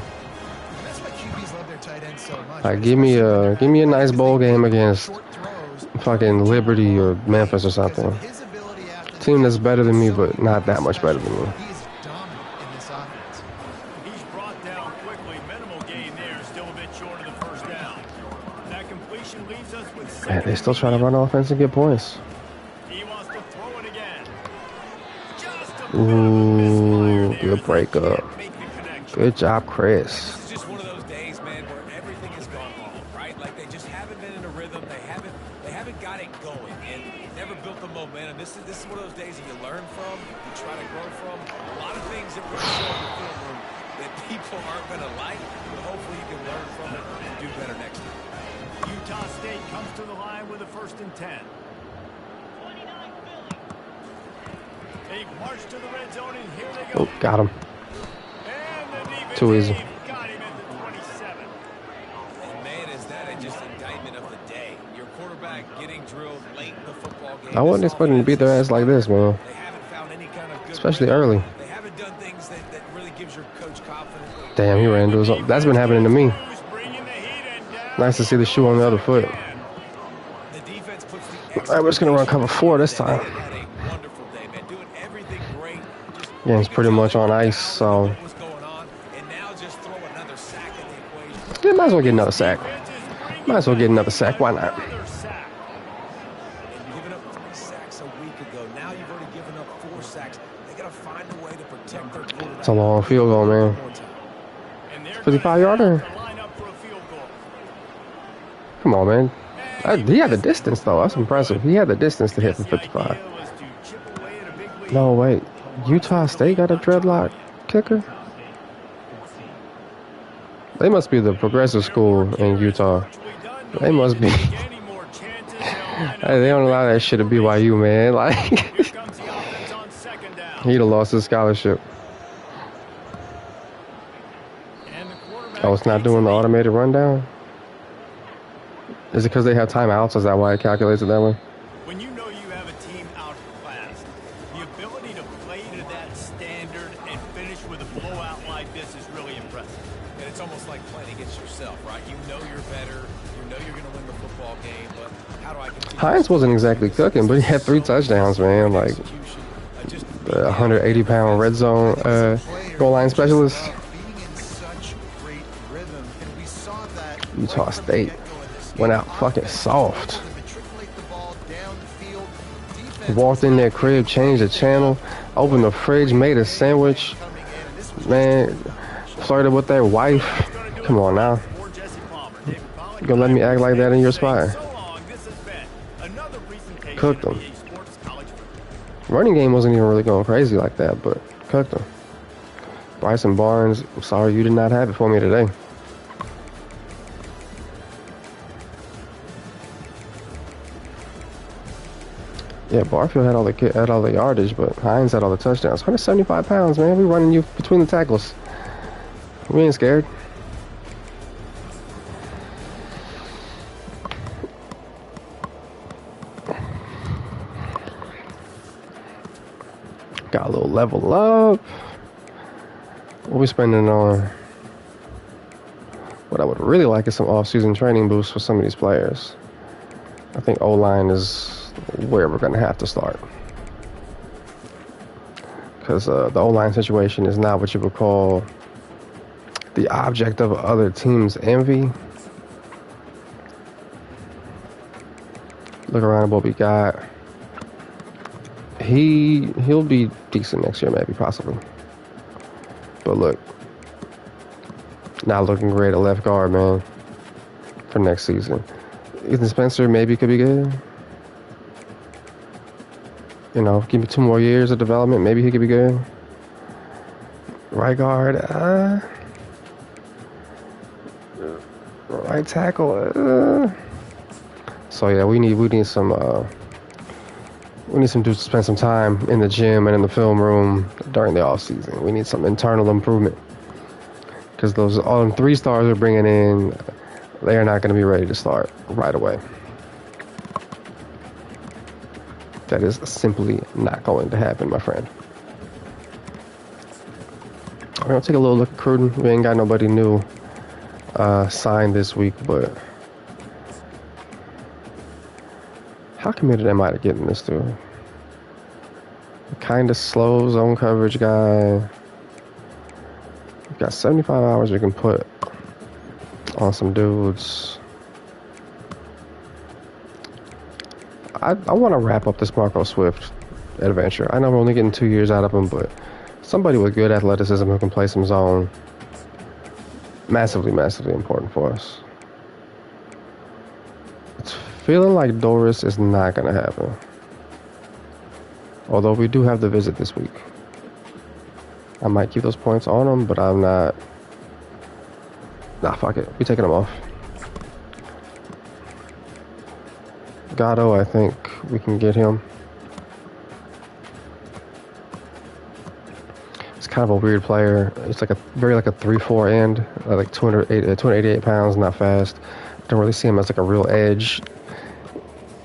that's why QBs love their tight ends so much. Like, give me a nice bowl game against Short throws. fucking Liberty or Memphis or something. His ability after the Team that's better than me, but not that much better than me. he is dominant in this offense. He's brought down quickly. Minimal gain there. Still a bit short of the 1st down. That completion leaves us with Man, they still try to run offense and get points. He wants to throw it again. Just a Ooh, good breakup. make the connection. Good job, Chris. It's just one of those days, man, where everything has gone wrong, right? Like they just haven't been in a rhythm. They haven't got it going, and never built the momentum. This is one of those days that you learn from, you try to grow from. A lot of things that we're showing in the film room that people aren't going to like, but hopefully you can learn from it and do better next time. Utah State comes to the line with a 1st and 10. They march to the red zone, and here they go. Oh, got him. And the defense Too easy. got him at the 27. And man, is that just indictment of the day. Your quarterback getting drilled late in the football game. I wasn't expecting to beat their ass like this, man. They haven't found any kind of good Especially rhythm. early. They haven't done things that really gives your coach confidence. Damn, he ran into his own. That's been happening to me. Who's bringing the heat and down Nice to see the shoe on the other foot. The defense puts the All right, we're just going to run cover 4 this time. had a wonderful day, man. Doing everything great. Just Game's pretty much on ice, so what was going on, and now just throw another sack in the equation. yeah, might as well get another sack. Might as well get another sack. Why not? another sack. And giving up 3 sacks a week ago. Now you've already given up 4 sacks. They got to find a way to protect their quarterback. It's a long field goal, man. One more time. And they're 55-yarder. gonna line up for a field goal. Come on, man. He had the distance, though. That's impressive. He had the distance to hit for 55. The idea was to chip away at a big lead. No, wait. Utah State got a dreadlock kicker? They must be the progressive school in Utah. They must be. Any more chances, they'll line up. Hey, they don't allow that shit at BYU, man. Like, Here comes the offense on 2nd down. he'd have lost his scholarship. And the quarterback Oh, it's not doing the automated rundown? Is it because they have timeouts? Is that why it calculates it that way? When you know you have a team outclassed, the ability to play to that standard and finish with a blowout like this is really impressive. And it's almost like playing against yourself, right? You know you're better. You know you're going to win the football game, but how do I continue? Hines wasn't exactly cooking, but he had 3 touchdowns, man. Like, Execution, just the 180-pound red zone goal line specialist. Being in such great rhythm, and we saw that Utah right from the State get-go in this went game. out fucking soft. To matriculate the ball down the field. Defense Walked in their crib, changed the channel, opened the fridge, made a sandwich. coming in, and this was Man, flirted with their wife. Come on now. For Jesse Palmer, David Pollack, You gonna let me act like that in your spot? so long, this has been another presentation Cooked of them. EA Sports College Football. Running game wasn't even really going crazy like that, but cooked them. Bryson Barnes, I'm sorry you did not have it for me today. Yeah, Barfield had all the yardage, but Hines had all the touchdowns. 175 pounds, man. We running you between the tackles. We ain't scared. Got a little level up. What we spending on? What I would really like is some off-season training boosts for some of these players. I think O-line is where we're going to have to start. Because the O-line situation is not what you would call the object of other teams' envy. Look around at what we got. He'll be decent next year, maybe, possibly. But look, not looking great at left guard, man, for next season. Ethan Spencer maybe could be good. You know, give me 2 more years of development, maybe he could be good. Right guard, right tackle, So yeah, we need some dudes to spend some time in the gym and in the film room during the off season. We need some internal improvement because those all them 3 stars we're bringing in, they are not going to be ready to start right away. That is simply not going to happen, my friend. We're going to take a little look at Cruden. We ain't got nobody new signed this week, but how committed am I to getting this dude? Kind of slow zone coverage guy. We've got 75 hours we can put on some dudes. I want to wrap up this Marco Swift adventure. I know we're only getting 2 years out of him, but somebody with good athleticism who can play some zone, massively, massively important for us. It's feeling like Doris is not going to happen. Although we do have the visit this week. I might keep those points on him, but I'm not. Nah, fuck it. We taking them off. Gatto, I think we can get him. It's kind of a weird player. It's like a 3-4 end, like 288 pounds, not fast. Don't really see him as like a real edge.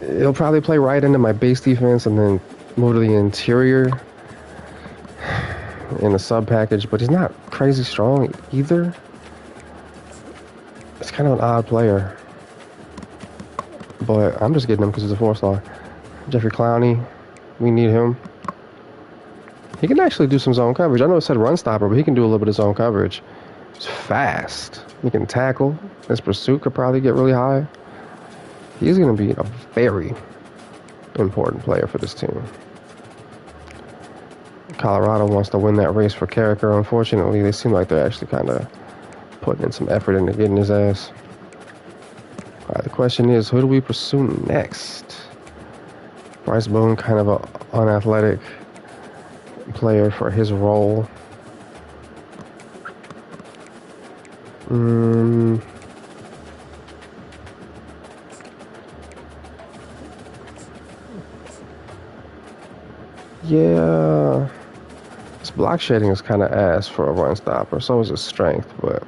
He'll probably play right into my base defense and then move to the interior in the sub package, but he's not crazy strong either. It's kind of an odd player. But I'm just getting him because he's a 4-star. Jeffrey Clowney, we need him. He can actually do some zone coverage. I know it said run stopper, but he can do a little bit of zone coverage. He's fast. He can tackle. His pursuit could probably get really high. He's going to be a very important player for this team. Colorado wants to win that race for Carricker. Unfortunately, they seem like they're actually kind of putting in some effort into getting his ass. All right, the question is, who do we pursue next? Bryce Boone, kind of an unathletic player for his role. Yeah. His block shedding is kind of ass for a run stopper. So is his strength, but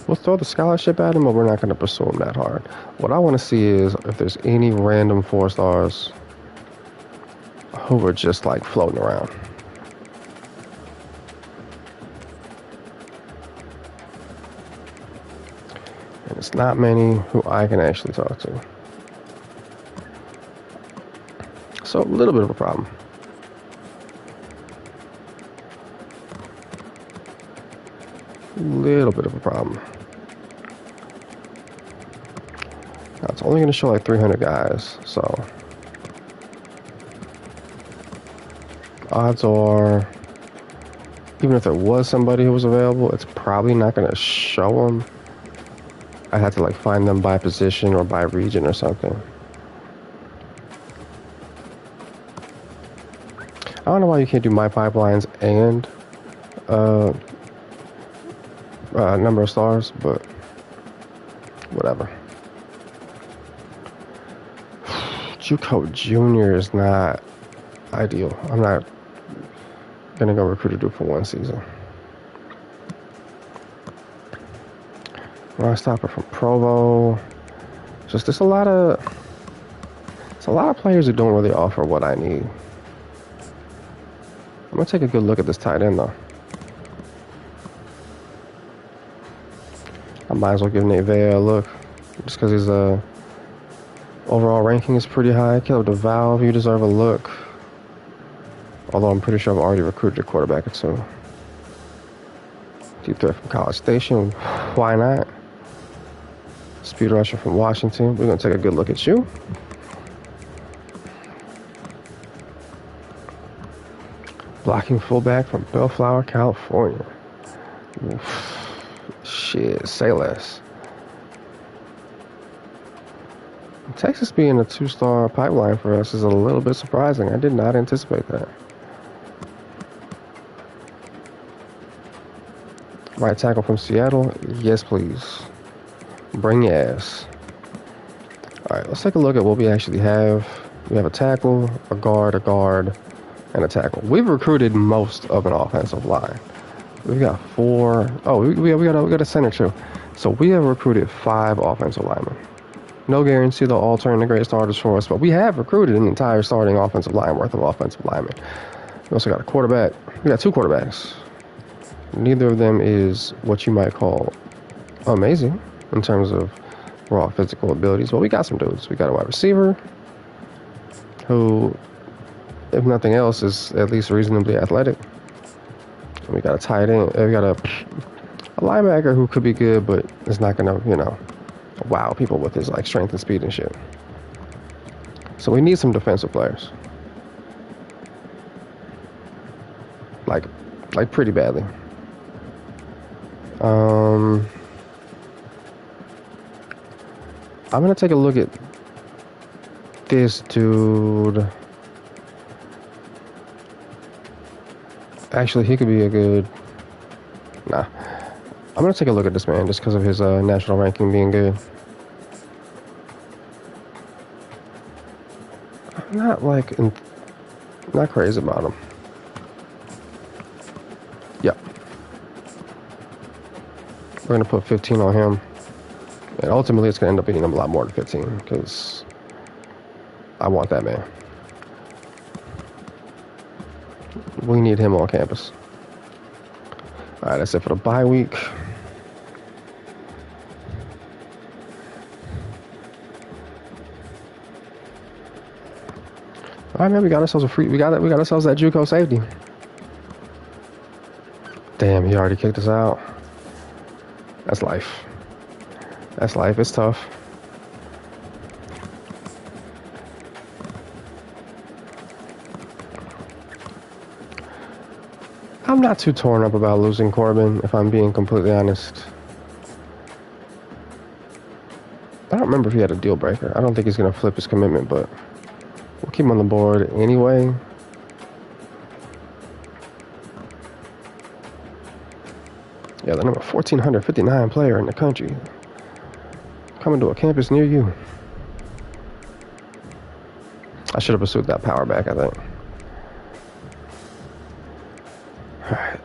we'll throw the scholarship at him, but we're not going to pursue him that hard. What I want to see is if there's any random 4-stars who are just like floating around. And it's not many who I can actually talk to. So a little bit of a problem. Little bit of a problem. Now, it's only going to show like 300 guys, so odds are, even if there was somebody who was available, it's probably not going to show them. I'd have to like find them by position or by region or something. I don't know why you can't do my pipelines and number of stars, but whatever. JUCO junior is not ideal. I'm not gonna go recruit a dude for one season. Run stopper from Provo. Just there's a lot of players who don't really offer what I need. I'm gonna take a good look at this tight end though. I might as well give Nate Vea a look, just because his overall ranking is pretty high. Caleb DeValve, you deserve a look. Although I'm pretty sure I've already recruited a quarterback or two. Deep threat from College Station, why not? Speed rusher from Washington. We're gonna take a good look at you. Blocking fullback from Bellflower, California. Oof. Shit, say less. Texas being a 2-star pipeline for us is a little bit surprising. I did not anticipate that. Right tackle from Seattle. Yes, please. Bring your ass. All right, let's take a look at what we actually have. We have a tackle, a guard, and a tackle. We've recruited most of an offensive line. We've got 4. Oh, we got a center too. So we have recruited 5 offensive linemen. No guarantee they'll all turn into great starters for us, but we have recruited an entire starting offensive line worth of offensive linemen. We also got a quarterback. We got 2 quarterbacks. Neither of them is what you might call amazing in terms of raw physical abilities, but we got some dudes. We got a wide receiver who, if nothing else, is at least reasonably athletic. We got a tight end. We got a linebacker who could be good, but is not gonna, wow people with his like strength and speed and shit. So we need some defensive players, like pretty badly. I'm gonna take a look at this dude. Actually, he could be a good... Nah. I'm going to take a look at this man just because of his national ranking being good. I'm not, not crazy about him. Yep. We're going to put 15 on him. And ultimately, it's going to end up being a lot more than 15 because I want that man. We need him on campus. All right, that's it for the bye week. All right, man, we got ourselves we got ourselves that JUCO safety. Damn, he already kicked us out. That's life. That's life. It's tough. I'm not too torn up about losing Corbin, if I'm being completely honest. I don't remember if he had a deal breaker. I don't think he's going to flip his commitment, but we'll keep him on the board anyway. Yeah, the number 1,459 player in the country. Coming to a campus near you. I should have pursued that power back, I think. Alright.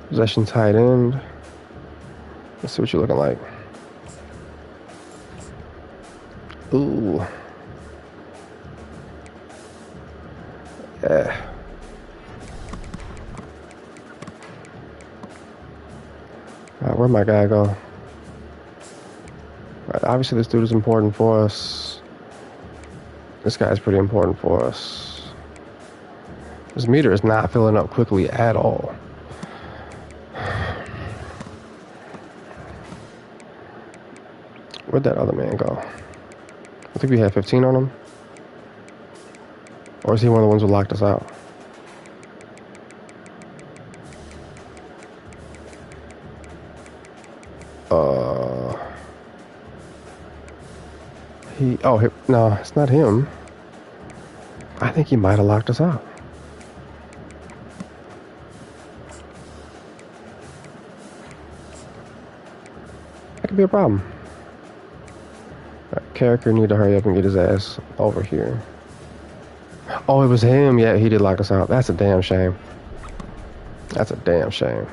Possession tight end. Let's see what you're looking like. Ooh. Yeah. Alright, where'd my guy go? Alright, obviously this dude is important for us. This guy's pretty important for us. This meter is not filling up quickly at all. Where'd that other man go? I think we had 15 on him. Or is he one of the ones who locked us out? No, it's not him. I think he might have locked us out. That could be a problem. Right, Carricker need to hurry up and get his ass over here. Oh, it was him. Yeah, he did lock us out. That's a damn shame. That's a damn shame.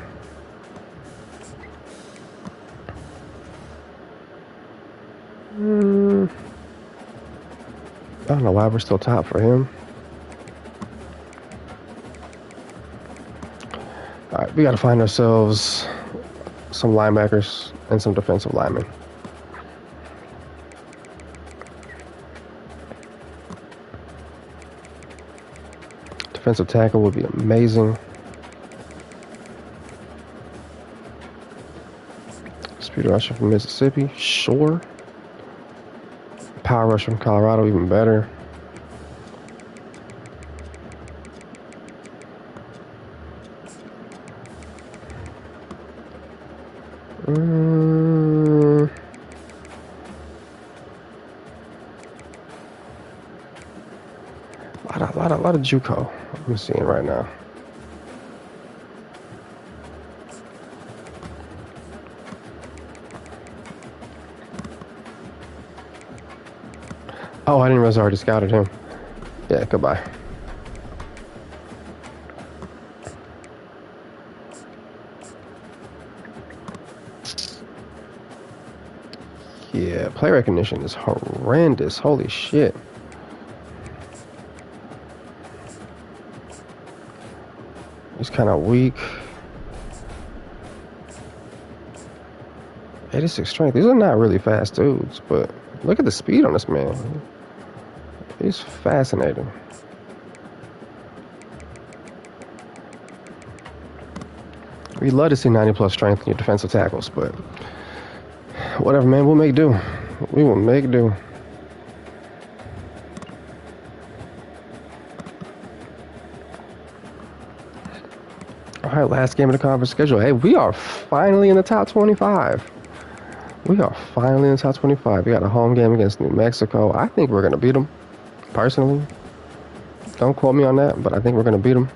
I don't know why we're still top for him. All right, we got to find ourselves some linebackers and some defensive linemen. Defensive tackle would be amazing. Speed rusher from Mississippi, sure. Power rusher from Colorado, even better. A lot of JUCO I'm seeing right now. Oh, I didn't realize I already scouted him. Yeah, goodbye. Yeah, play recognition is horrendous. Holy shit. He's kind of weak. 86 strength. These are not really fast dudes, but look at the speed on this man. He's fascinating. We'd love to see 90 plus strength in your defensive tackles, but whatever, man. We'll make do. We will make do. All right, last game of the conference schedule. Hey, we are finally in the top 25. We are finally in the top 25. We got a home game against New Mexico. I think we're going to beat them, personally. Don't quote me on that, but I think we're going to beat them.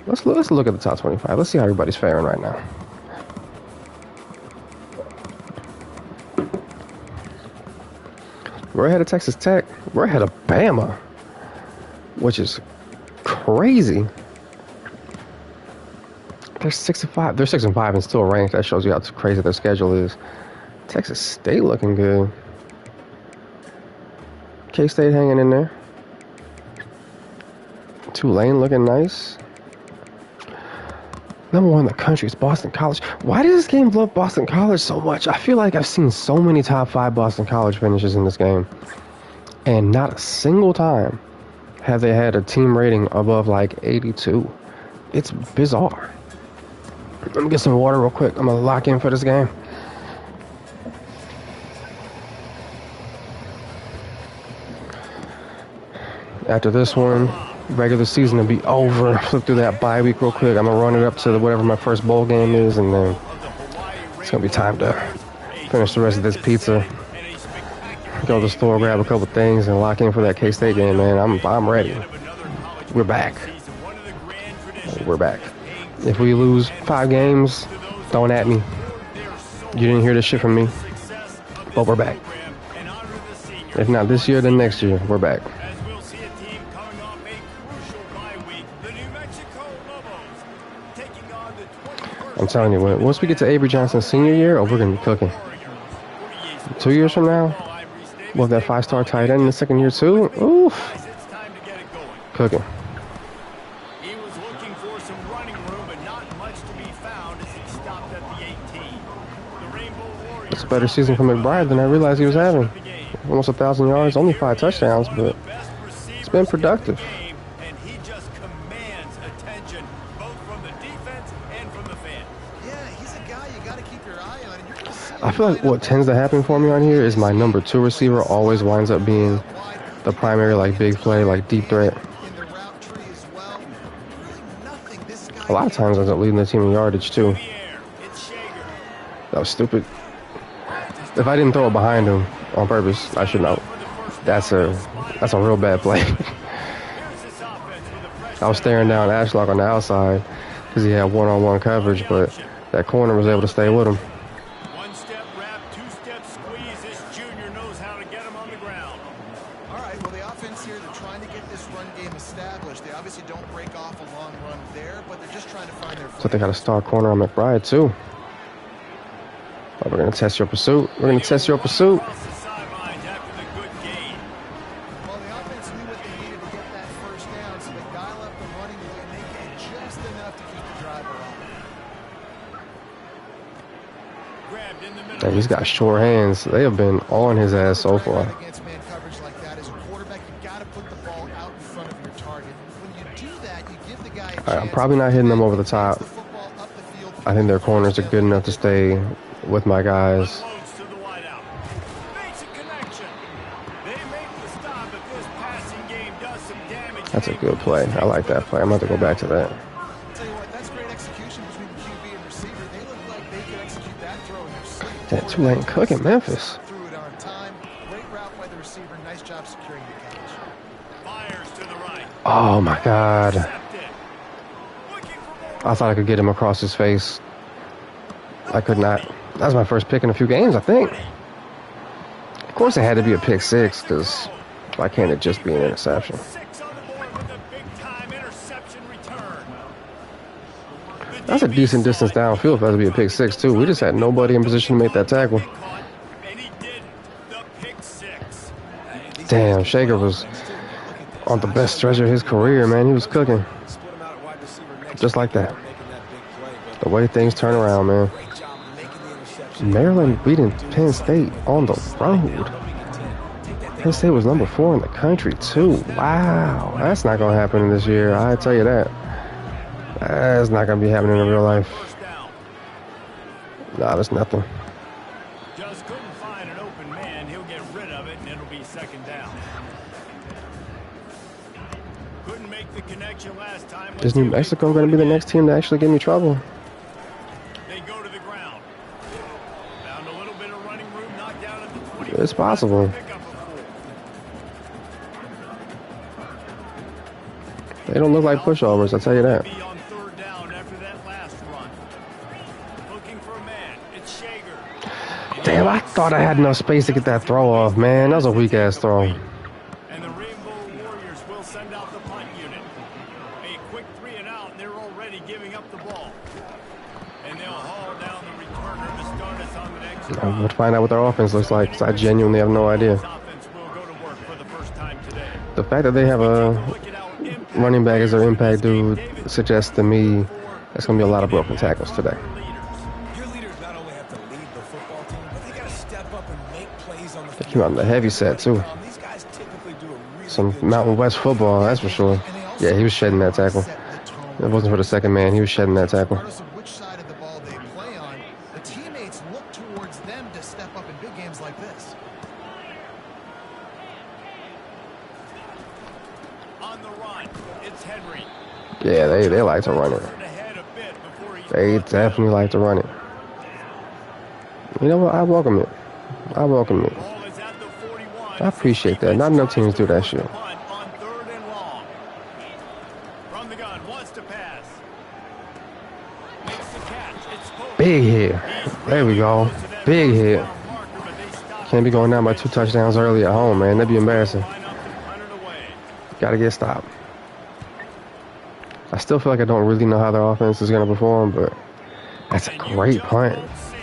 Let's look at the top 25. Let's see how everybody's faring right now. We're ahead of Texas Tech. We're ahead of Bama, which is crazy. They're 6-5. They're 6-5 and still ranked. That shows you how crazy their schedule is. Texas State looking good. K-State hanging in there. Tulane looking nice. Number one in the country is Boston College. Why does this game love Boston College so much? I feel like I've seen so many top 5 Boston College finishes in this game, and not a single time have they had a team rating above like 82. It's bizarre. Let me get some water real quick. I'm gonna lock in for this game. After this one, regular season will be over. Flip through that bye week real quick. I'm gonna run it up to whatever my first bowl game is, and then it's gonna be time to finish the rest of this pizza. Go to the store, grab a couple things, and lock in for that K-State game, man. I'm ready. We're back. We're back. If we lose 5 games, don't at me. You didn't hear this shit from me. But we're back. If not this year, then next year, we're back. I'm telling you, once we get to Avery Johnson's senior year, we're going to be cooking. 2 years from now, with that 5-star tight end in the second year too, oof. Cooking. It's a better season for McBride than I realized he was having. Almost 1,000 yards, only 5 touchdowns, but it's been productive. I feel like what tends to happen for me on here is my number 2 receiver always winds up being the primary, like, big play, like, deep threat. A lot of times ends up leading the team in yardage, too. That was stupid. If I didn't throw it behind him on purpose, I should know. That's a real bad play. I was staring down Ashlock on the outside because he had one-on-one coverage, but that corner was able to stay with him. All right, well, the offense here, they're trying to get this run game established. They obviously don't break off a long run there, but they're just trying to find their So they got a star corner on McBride, too. Oh, we're going to test your pursuit. We're going to test your pursuit. Well, the offense knew what they needed to get that first down, so they dial up the running game and they get just enough to keep the driver on. Hey, he's got short hands. They have been on his ass so far. Against man coverage like that, as a quarterback, you got to put the ball out in front of your target. When you do that, you give the guy a chance. All right, I'm probably not hitting them over the top. I think their corners are good enough to stay with my guys. That's a good play. I like that play. I'm about to go back to that. Tell you what, that's great execution between the QB and receiver. They look like they could execute that throw in their sleep. That Tulane cooking Memphis. Threw it on time. Great route by the receiver. Nice job securing the catch. Fires to the right. Oh my God. I thought I could get him across his face. I could not. That was my first pick in a few games, I think. Of course it had to be a pick six, because why can't it just be an interception? That's a decent distance downfield for that to be a pick six, too. We just had nobody in position to make that tackle. Damn, Shager was on the best stretch of his career, man. He was cooking. Just like that. The way things turn around, man. Maryland beating Penn State on the road. Penn State was number 4 in the country, too. Wow. That's not going to happen this year. I tell you that. That's not going to be happening in real life. Nah, there's nothing. Just couldn't find an open man. He'll get rid of it, and it'll be second down. Couldn't make the connection last time. Is New Mexico going to be the next team to actually give me trouble? They go to the ground. Found a little bit of running room, knocked down at the 20. It's possible. They don't look like pushovers, I'll tell you that. Damn, I thought I had enough space to get that throw off, man. That was a weak-ass throw. And the Rainbow Warriors will send out the punt unit. A quick 3 and out, and they're already giving up the ball. And they'll haul down the returner to start us on the next drive. We'll find out what their offense looks like, because I genuinely have no idea. The fact that they have a running back as their impact dude suggests to me there's going to be a lot of broken tackles today. They came out in the heavy set, too. Some Mountain West football, that's for sure. Yeah, he was shedding that tackle. It wasn't for the second man. He was shedding that tackle. Which side of the ball they play on, the teammates look towards them to step up in big games like this. On the run, it's Henry. Yeah, they like to run it. They definitely like to run it. You know what? I welcome it. I welcome it. I appreciate that. Not enough teams do that shit. Big hit. There we go. Big hit. Can't be going down by 2 touchdowns early at home, man. That'd be embarrassing. Gotta get stopped. I still feel like I don't really know how their offense is going to perform, but that's a great punt.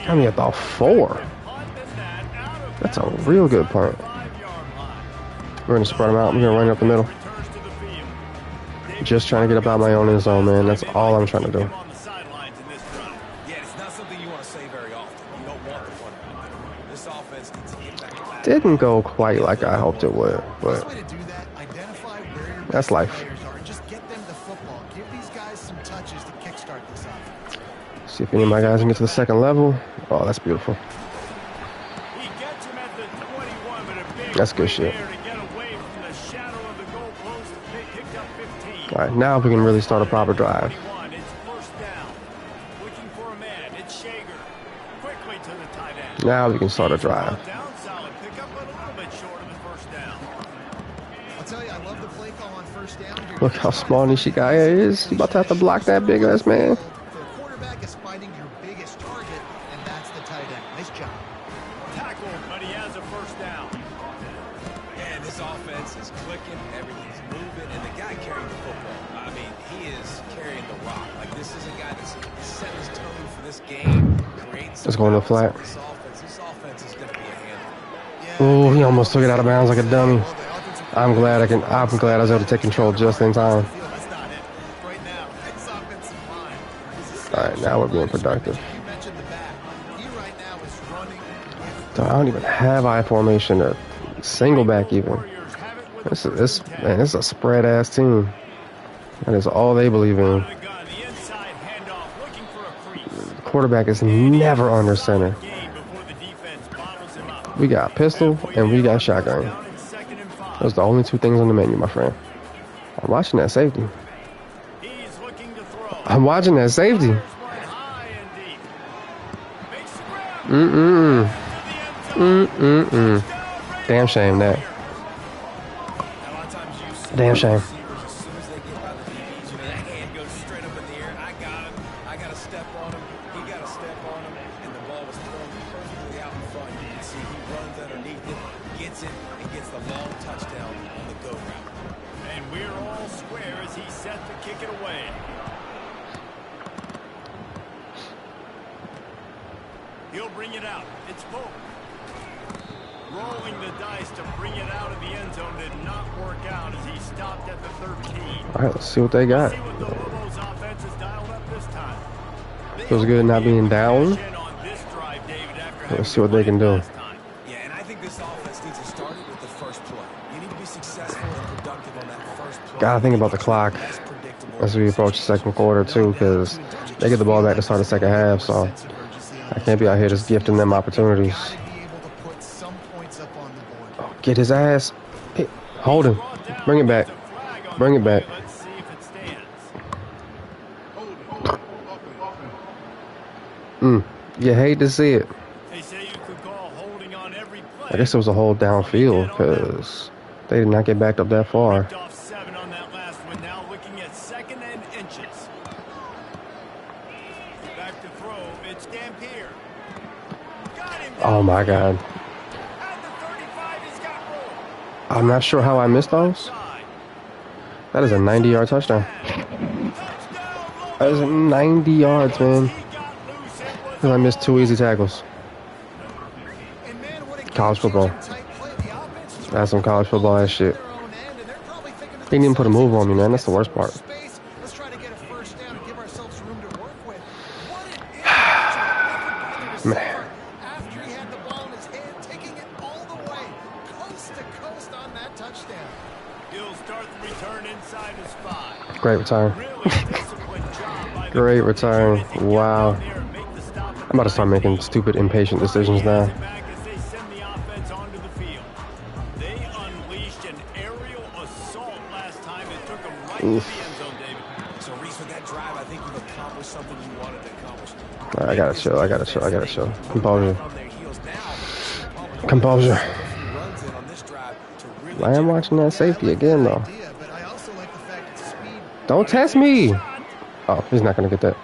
Got me about 4. That's a real good punt. We're going to spread them out. We're going to run it up the middle. Just trying to get up out my own end zone, man. That's all I'm trying to do. Yeah, it's not something you want to say very often. You don't want the fun. This offense needs to get back. Didn't go quite like I hoped it would, but that's life. Just get them the football. Give these guys some touches to kickstart this offense. See if any of my guys can get to the second level. Oh, that's beautiful. That's good shit. All right, now we can really start a proper drive. Now we can start a drive. Look how small Nishikaya is. You about to have to block that big ass man. The quarterback is finding your biggest target, and that's the tight end. Nice job. Tackled, but he has a first down. And this offense is clicking, everything's moving, and the guy carrying the football, I mean, he is carrying the rock. Like, this is a guy that's setting his tone for this game, creating some Let's go in the flat. This offense is going to be a handle. Oh, he almost took it out of bounds like a dummy. I'm glad I was able to take control just in time. That's not it. Right now, this offensive line is All right, now we're being productive. You mentioned the back. He right now is running with Dude, I don't even have I formation or single back even. This is a spread ass team. That is all they believe in. The inside handoff, looking for a crease. The quarterback is never under center. Game before the defense bottles him up. We got pistol and we got shotgun. Down in 2nd and 5. Those are the only two things on the menu, my friend. I'm watching that safety. He's looking to throw. I'm watching that safety. There's one high and deep. Makes the grab. Damn shame that. A lot of times you see Damn shame. receivers, as soon as they get by the DBs, you know, that hand goes straight up in the air. I got him. I got a step on him. He got a step on him, and the ball was thrown perfectly out in front. You can see he runs underneath it, gets it, and gets the long touchdown on the go route. And we're all square as he's set to kick it away. He'll bring it out. It's Pope. Rolling the dice to bring it out of the end zone did not work out as he stopped at the 13. All right, let's see what they got. See what the Lobos offense is dialed up this time. Feels good not being down. On this drive, David, after Let's see what they can do. Yeah, and I think this offense needs to start it with the first play. You need to be successful and productive on that first play. Gotta think about the clock Less predictable. as we approach the second quarter too, because they get the ball back to start the second half. So I can't be out here just gifting them opportunities. got to be able to put some points up on the board. Get his ass. Hey, hold him. Bring it back. Bring it back. Let's see if it stands. You hate to see it. They say you could call holding on every play. I guess it was a hold downfield because they did not get backed up that far. Picked off 7 on that last one. Now looking at 2nd and inches. Back to throw. It's Dampier. Got him. Oh my God. At the 35, he's got room. I'm not sure how I missed those. Side. That is a 90-yard touchdown. That is 90 yards, man. He got loose. It was Because I missed 2 easy tackles. And man, what a College football. game-changing type play. The offense was That's some college football ass shit. their own end, and they're probably thinking to They didn't even put a move on me, man. That's the themselves, worst part. space. Let's try to get a first down and give ourselves room to work with. What an effort by the Man. receiver after he had the ball in his hand, taking it all the way, coast to coast on that touchdown. He'll start the return inside his 5. Great return. Really disciplined job by the Great return. defense to get Wow. down there and make the stop. I'm about to start making stupid, impatient decisions now. Back as they send the offense onto the field. They unleashed an aerial assault last time. It took them right to the end zone, David. So, Reese, with that drive, I think you've accomplished something you wanted to accomplish. I gotta chill. I gotta chill. I gotta chill. Composure. On their heels now. Composure. Runs in on this drive to really I am watching that safety again, though. Idea, but I also like the fact that speed. Don't test me. Oh, he's not gonna get that.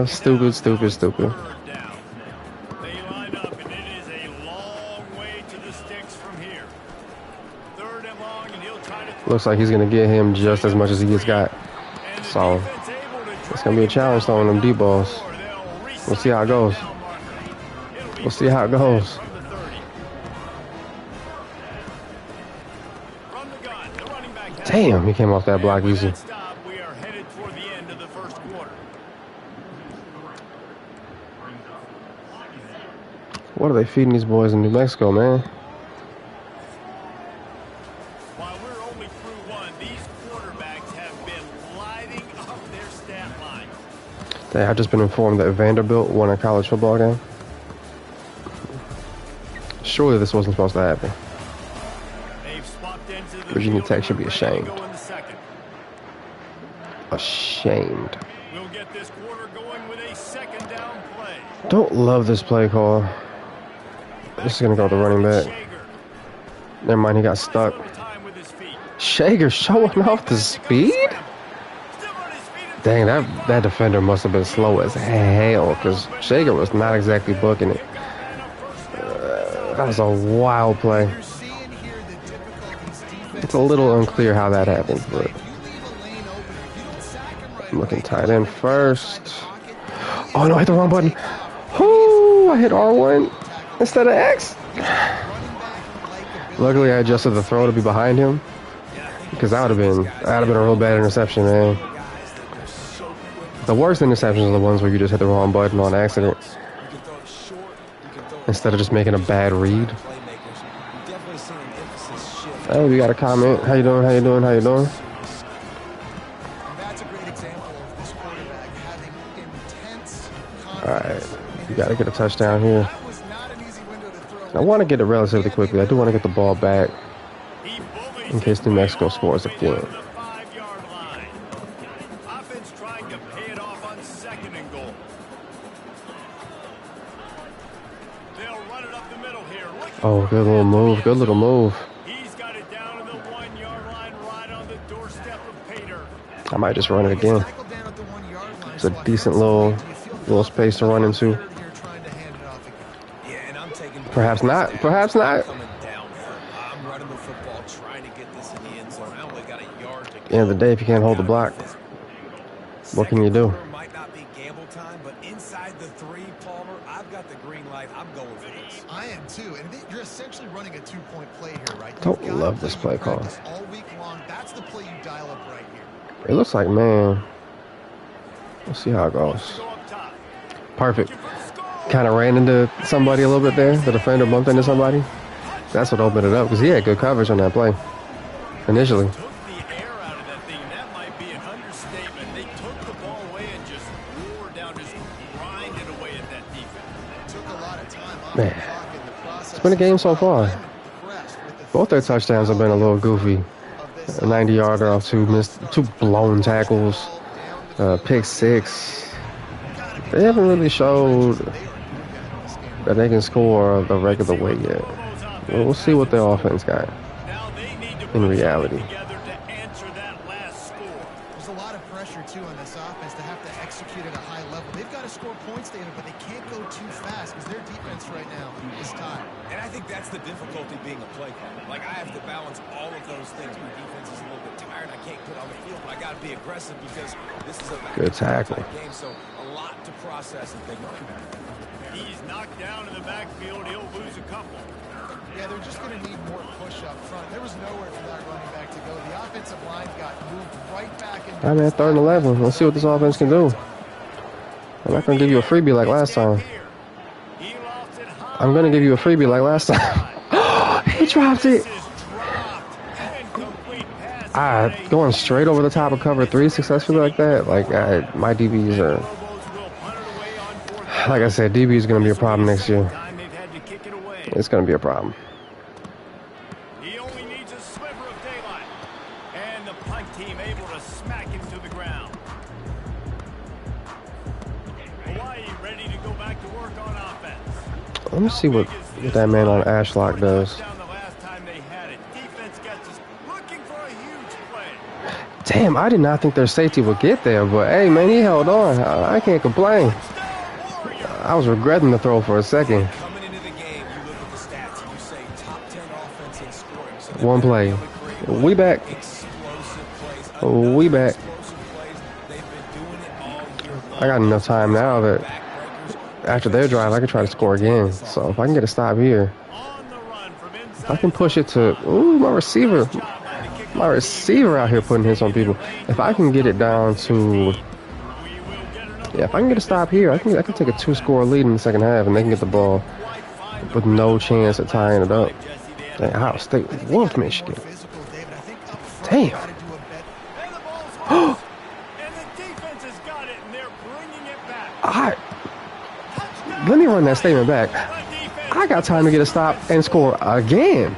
Stupid. Third down. They line up, and it is a long way to the sticks from here. 3rd and long, and he'll try to throw. Looks like he's gonna get him just as much as he gets got. And the So defense able to it's gonna be a challenge throwing them deep balls. score. They'll reset We'll see how it the goes. down marker. It'll be We'll see how it goes. from the 30. From the gun, the running back has it. Damn, he came off that block And with easy. that stop, we are headed toward the end of the first quarter. What are they feeding these boys in New Mexico, man? While we're only through 1, these quarterbacks have been lighting up their stat line. Hey, I've just been informed that Vanderbilt won a college football game. Surely this wasn't supposed to happen. They've swapped into the Virginia field Tech and should be we're ready to ashamed. go in the second. Ashamed. We'll get this quarter going with a 2nd down play. Don't love this play call. This is gonna go with the running back. Shager. Never mind, he got Nice stuck. little time with his feet. Shager showing off the speed? Still on his feet and Dang, that defender must have been slow as hell because Shager was not exactly booking it. That was a wild play. You're seeing here the difficulties defense It's a little unclear how that happened, but if you leave a lane open, if you don't sack him right I'm looking away, tight end first. inside the pocket, Oh no, I hit the wrong button. Whoo! I hit R1 instead of X. running back like ability. Luckily, I adjusted the throw to be behind him because that would have been a real bad interception, man. The worst interceptions are the ones where you just hit the wrong button on accident instead of just making a bad read. Hey, we got a comment. How you doing? How you doing? How you doing? And that's a great example of this quarterback having intense All confidence. right, you got to get a touchdown here. That was not an easy window to throw. I want to get it relatively quickly. I do want to get the ball back He bullies in case New Mexico scores all the way again. down to the 5-yard line. Offense trying to pay it off on 2nd and goal. They'll run it up the middle here. Oh, good little move. Good little move. He's got it down to the 1-yard line, right on the doorstep of Pater. I might just run it again. Tackled down at the 1 yard line. It's a decent little space to run into. You're trying to hand it off again. Yeah, and I'm taking Perhaps not. Perhaps not. coming down. I'm running the football, trying to get this in the end zone. I only got a yard to At the end of the day, if you can't hold the block, what can you do? Quarter might not be gamble time, but inside the 3, Palmer, I've got the green light. I'm going for this. I am too, and you're essentially running a 2-point play here, right? Don't You've got love a this you play call. practice all week long. That's the play you dial up right here. It looks like, man. Let's see how it goes. Go up top. Perfect. Kind of ran into somebody a little bit there. The defender bumped into somebody. That's what opened it up because he had good coverage on that play initially. Took the air out of that thing. That might be an understatement. They took the ball away and just wore down, just grinded away at that defense. Took a lot of time off Man. the clock in the process. It's been a game so far. I'm impressed with the Both their touchdowns have been a little goofy. of this A 90-yarder off two blown tackles, pick 6. They haven't really showed that they can score the regular way yet. We'll see what their offense got Now they need to in put reality. something together to answer that last score. There's a lot of pressure, too, on this offense to have to execute at a high level. They've got to score points, David, but they can't go too fast because their defense right now is tired. And I think that's the difficulty being a play caller. Like, I have to balance all of those things. My defense is a little bit tired. I can't get on the field, but I got to be aggressive because this is a Good tackle. game, so a lot to process and think about. He's knocked down in the backfield. He'll lose a couple. Yeah, they're just going to need more push up front. There was nowhere for that running back to go. The offensive line got moved right back into All right, man, 3rd and 11. Let's see what this offense can do. I'm not going to give you a freebie like last time. He lost it high. I'm going to give you a freebie like last time. He dropped it. This is dropped. Incomplete pass. Going straight over the top of cover 3 successfully like that. Like, my DBs are, Lobos will punt it away on 4th. like I said, DB is going to be a problem next year. Time they've had to kick it away. It's going to be a problem. He only needs a sliver of daylight. And the punt team able to smack him to the ground. Hawaii ready to go back to work on offense. Let me see what that man on Ashlock does. Down the last time they had it. Defense gets us looking for a huge play. Damn, I did not think their safety would get there, but hey, man, he held on. I can't complain. Touchdown, Warriors. I was regretting the throw for a second. Coming into the game, you look at the stats and you say top 10 offense in scoring. So they're One play. really creating We back. explosive plays. We back. Explosive plays. They've been doing it all year long. I got enough time now that Backbreakers. after their drive, I can try to score again. So if I can get a stop here, On the run from inside. if I can push it to, ooh, my receiver. My receiver out here putting hits on people. If I can get it down to, yeah, if I can get a stop here, I can take a 2-score lead in the second half, and they can get the ball with no chance of tying it up. Dang, Ohio State whooped Michigan. physical, David. I think up front Damn. you got to do a bet. And the ball's loose. And the defense has got it, and they're bringing it back. Let me run that statement back. The defense. I got time to get a stop and score again.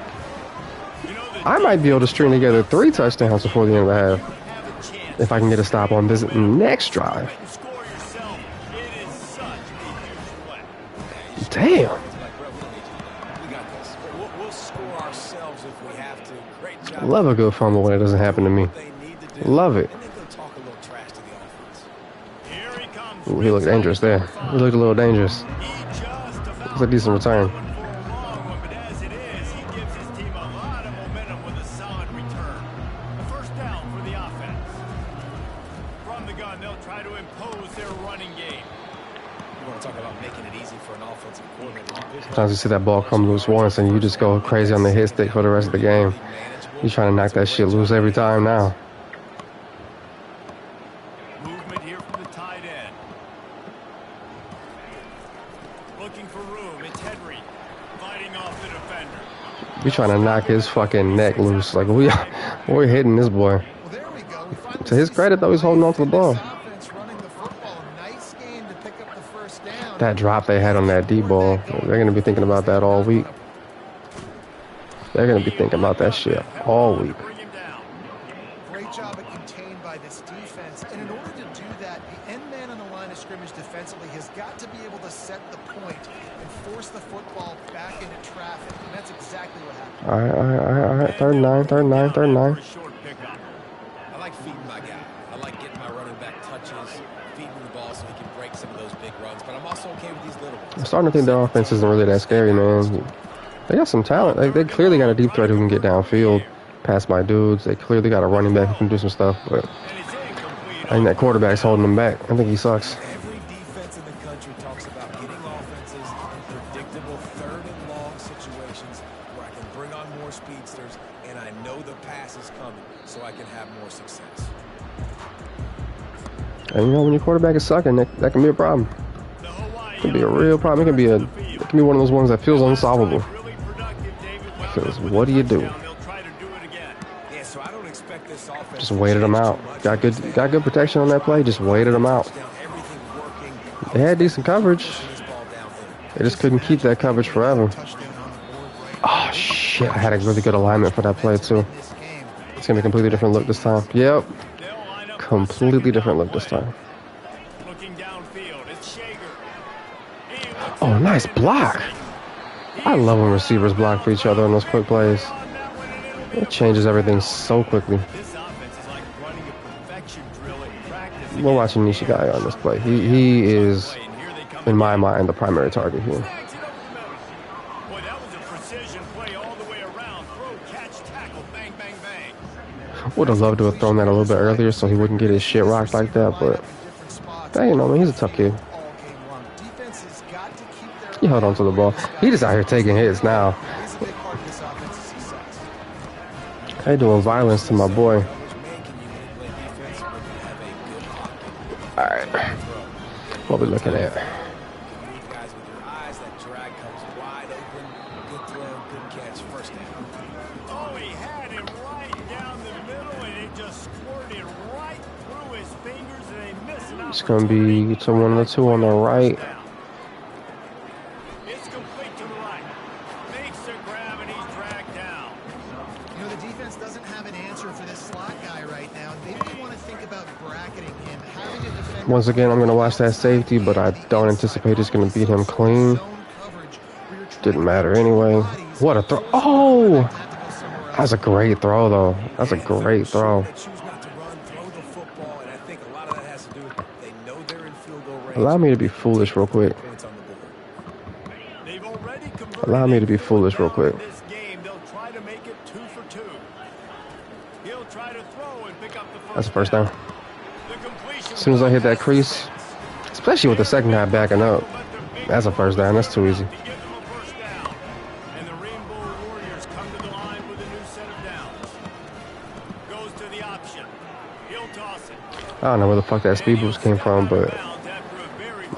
You know, the I might be able to string together 3 touchdowns before the end of the half have a chance. if I can get a stop on this next drive. You score yourself. It is such a huge play. Damn. We got this. We'll score ourselves if we have to. Great job. Love a good fumble when it doesn't happen to me. They need to do. Love it. And then go talk a little trash to the offense. Here he comes. Ooh, he looked dangerous there. He looked a little dangerous. He just about It's a decent return. going for a long one, but talk about making it easy for an offensive coordinator. Sometimes you see that ball come loose once and you just go crazy on the hit stick for the rest of the game. You're trying to knock that shit loose every time now. Movement here from the tight end. Looking for room. It's Henry fighting off the defender. We're trying to knock his fucking neck loose. Like, we're hitting this boy. Well, there we go. To his credit, though, he's holding on to the ball. That drop they had on that D ball, they're going to be thinking about that all week. They're going to be thinking about that shit all week. Great job at contained by this defense. And in order to do that, the end man on the line of scrimmage defensively has got to be able to set the point and force the football back into traffic. And that's exactly what happened. All right. Third and nine. I like feeding my guy. I like getting my running back touches, feeding the ball so he can break some of those big runs. But I'm also okay with these little ones. I'm starting to think their offense isn't really that scary, man. They got some talent. They clearly got a deep threat who can get downfield, pass my dudes. They clearly got a running back who can do some stuff. But I think that quarterback's holding them back. I think he sucks. Every defense in the country talks about getting offenses in predictable third and long situations where I can bring on more speedsters and I know the pass is coming so I can have more success. And you know, when your quarterback is sucking, that can be a problem. It can be a real problem. It can be one of those ones that feels unsolvable. Because what do you do? Just waited them out. Got good protection on that play. Just waited them out. They had decent coverage. They just couldn't keep that coverage forever. Oh shit! I had a really good alignment for that play too. It's gonna be a completely different look this time. Yep, completely different look this time. Oh, nice block. I love when receivers block for each other on those quick plays. It changes everything so quickly. We're watching Nishigai on this play. He is, in my mind, the primary target here. Would have loved to have thrown that a little bit earlier so he wouldn't get his shit rocked like that, but dang, you know, man, he's a tough kid. He held on to the ball. He just out here taking hits now. They doing violence to my boy. Alright. What we looking at? It's gonna be to one of the two on the right. Once again, I'm going to watch that safety, but I don't anticipate it's going to beat him clean. Didn't matter anyway. What a throw. Oh! That's a great throw, though. That's a great throw. Allow me to be foolish real quick. Allow me to be foolish real quick. That's a first down. As soon as I hit that crease, especially with the second guy backing up, that's a first down. That's too easy. I don't know where the fuck that speed boost came from, but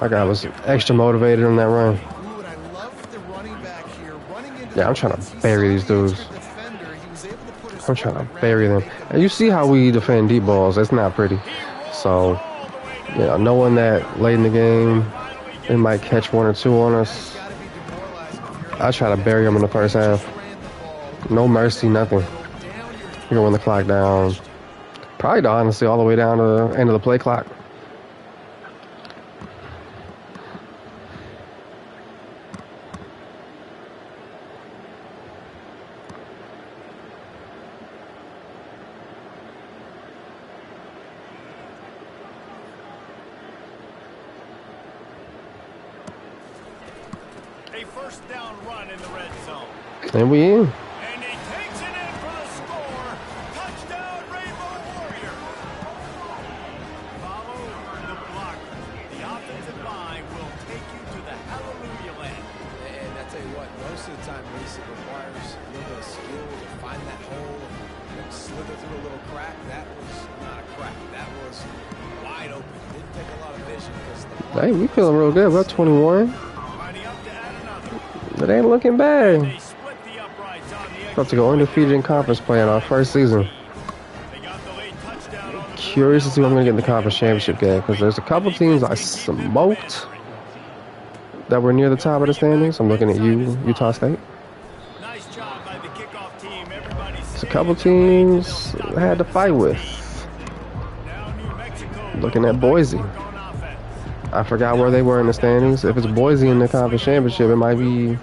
my guy was extra motivated on that run. Yeah, I'm trying to bury these dudes. I'm trying to bury them. And you see how we defend deep balls. It's not pretty. So, you know, knowing that late in the game, they might catch one or two on us, I try to bury them in the first half. No mercy, nothing. We're going to run the clock down. Probably, honestly, all the way down to the end of the play clock. A first down run in the red zone. And we in. And he takes it in for the score. Touchdown, Rainbow Warrior. Follow the block. The offensive line will take you Most of the time, Reese, it requires a little bit of skill to find that hole and slither through a little crack. That was not a crack. That was wide open. Didn't take a lot of vision because the Hey, we feeling real good. We're up 21. It ain't looking bad. About to go undefeated in conference play in our first season. Curious to see what I'm going to get in the conference championship game, because there's a couple teams I smoked that were near the top of the standings. I'm looking at Utah State. There's a couple teams I had to fight with. Looking at Boise. I forgot where they were in the standings. If it's Boise in the conference championship, it might be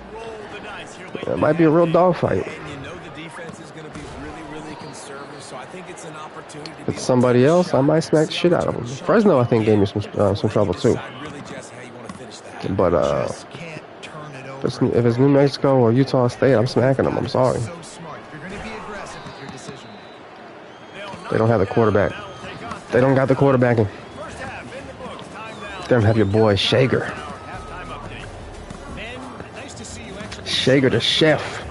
a real dogfight. If it's somebody else, I might smack the shit out of them. Fresno, I think, gave me some trouble too. But if it's New Mexico or Utah State, I'm smacking them. I'm sorry. They don't have the quarterback. They don't got the quarterbacking. They don't have your boy Shager. Shager the chef.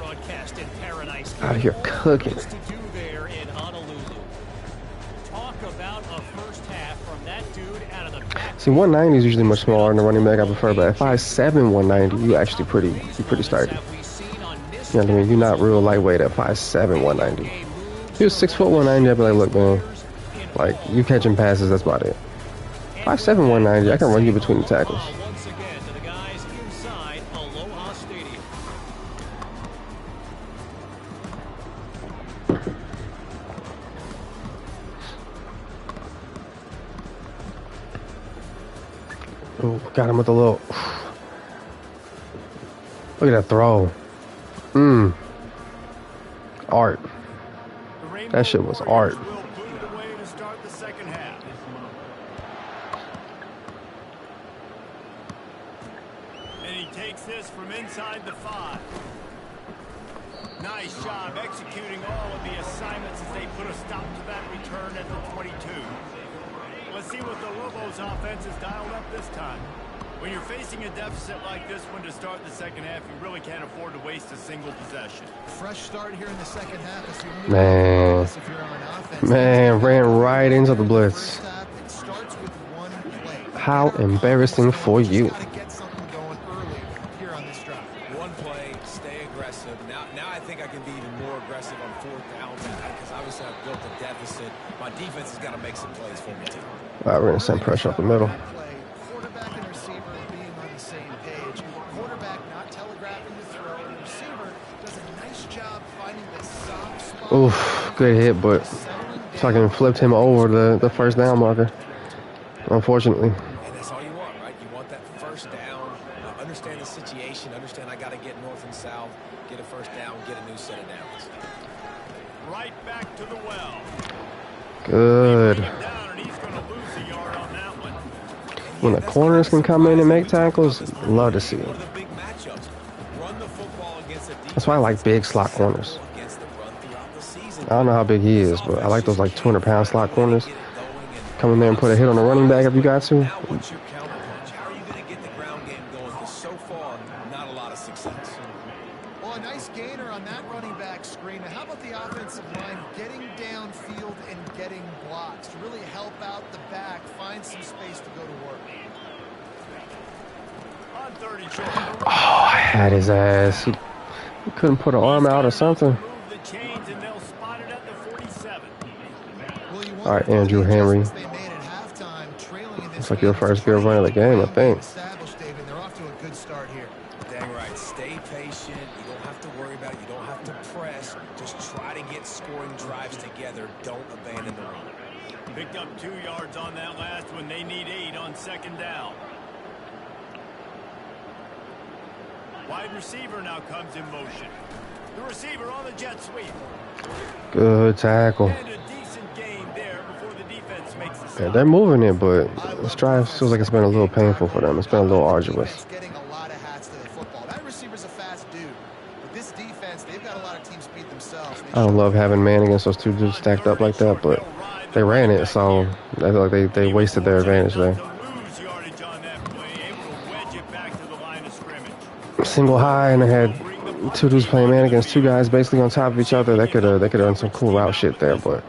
Out here cooking. See, 190 is usually much smaller than the running back I prefer, but at 5'7", 190, you actually pretty sturdy. You know what I mean? You're not real lightweight at 5'7", 190. If you was 6 foot 190, I'd be like, look, man, like, you catching passes, that's about it. 5'7", 190, I can run you between the tackles. Ooh, got him with a little. Look at that throw. Art. That shit was art. And he takes this from inside the 5. Nice job executing all of the assignments as they put a stop to that return at the 22. Let's see what the Lobos offense has dialed up this time. When you're facing a deficit like this one to start the second half, you really can't afford to waste a single possession. Fresh start here in the second half. Man, ran right into the blitz. How embarrassing for you. One play, stay aggressive. Now I think I can be even more aggressive on 4th down because obviously I've built a deficit. My defense has got to make some plays for me too. All right, we're going to send pressure up the middle. Quarterback and receiver being on the same page. Quarterback not telegraphing the throw, and the receiver does a nice job finding the soft spot. Oof, good hit, but fucking flipped him over the first down marker, unfortunately. And that's all you want, right? You want that first down. Understand the situation. Understand I got to get north and south, get a first down, get a new set of downs. Right back to the well. Good. When the corners can come in and make tackles, love to see it. That's why I like big slot corners. I don't know how big he is, but I like those like 200-pound slot corners. Come in there and put a hit on the running back if you got to. How are you going to get the ground game going? Because so far, not a lot of success. Well, a nice gainer on that running back screen. Now, how about the offensive line getting downfield and getting blocks to really help out the back, find some space to go to work? Oh, I had his ass. He couldn't put an arm out or something. All right, Andrew Henry. Looks like your first good run of the game, I think. They're off to a good start here. Dang right. Stay patient. You don't have to worry about it. You don't have to press. Just try to get scoring drives together. Don't abandon the run. Picked up 2 yards on that last one. They need 8 on second down. Wide receiver now comes in motion. The receiver on the jet sweep. Good tackle. And a decent gain there before the defense makes the stop. Yeah, they're moving it, but this drive feels like it's been a little painful for them. It's been a little arduous. Getting a lot of hats to the football. That receiver's a fast dude. With this defense, they've got a lot of team speed themselves. I don't love having man against those two dudes stacked up like that, but they ran it, so I feel like they wasted their advantage there. Lose yardage on that play, able to wedge it back to the line of scrimmage. Single high, and I had two dudes playing man against two guys basically on top of each other. They could have done some cool route shit there, but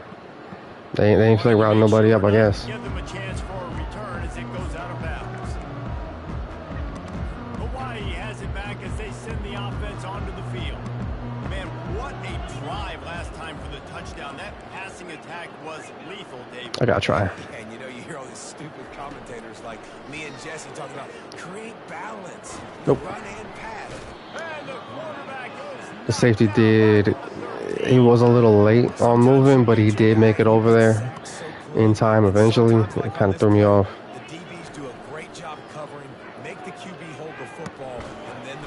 they ain't play routing nobody up, I guess. Give them a chance for a return as it goes out of bounds. Hawaii has it back as they send the offense onto the field. Man, what a drive last time for the touchdown. That passing attack was lethal, Dave. I gotta try. And you know, you hear all these stupid commentators like me and Jesse talking about create balance, Nope. run and pass. And the quarterback is The safety did. He was a little late on moving, but he did make it over there in time eventually. It kind of threw me off. The DBs do a great job covering, make the QB hold the football, and then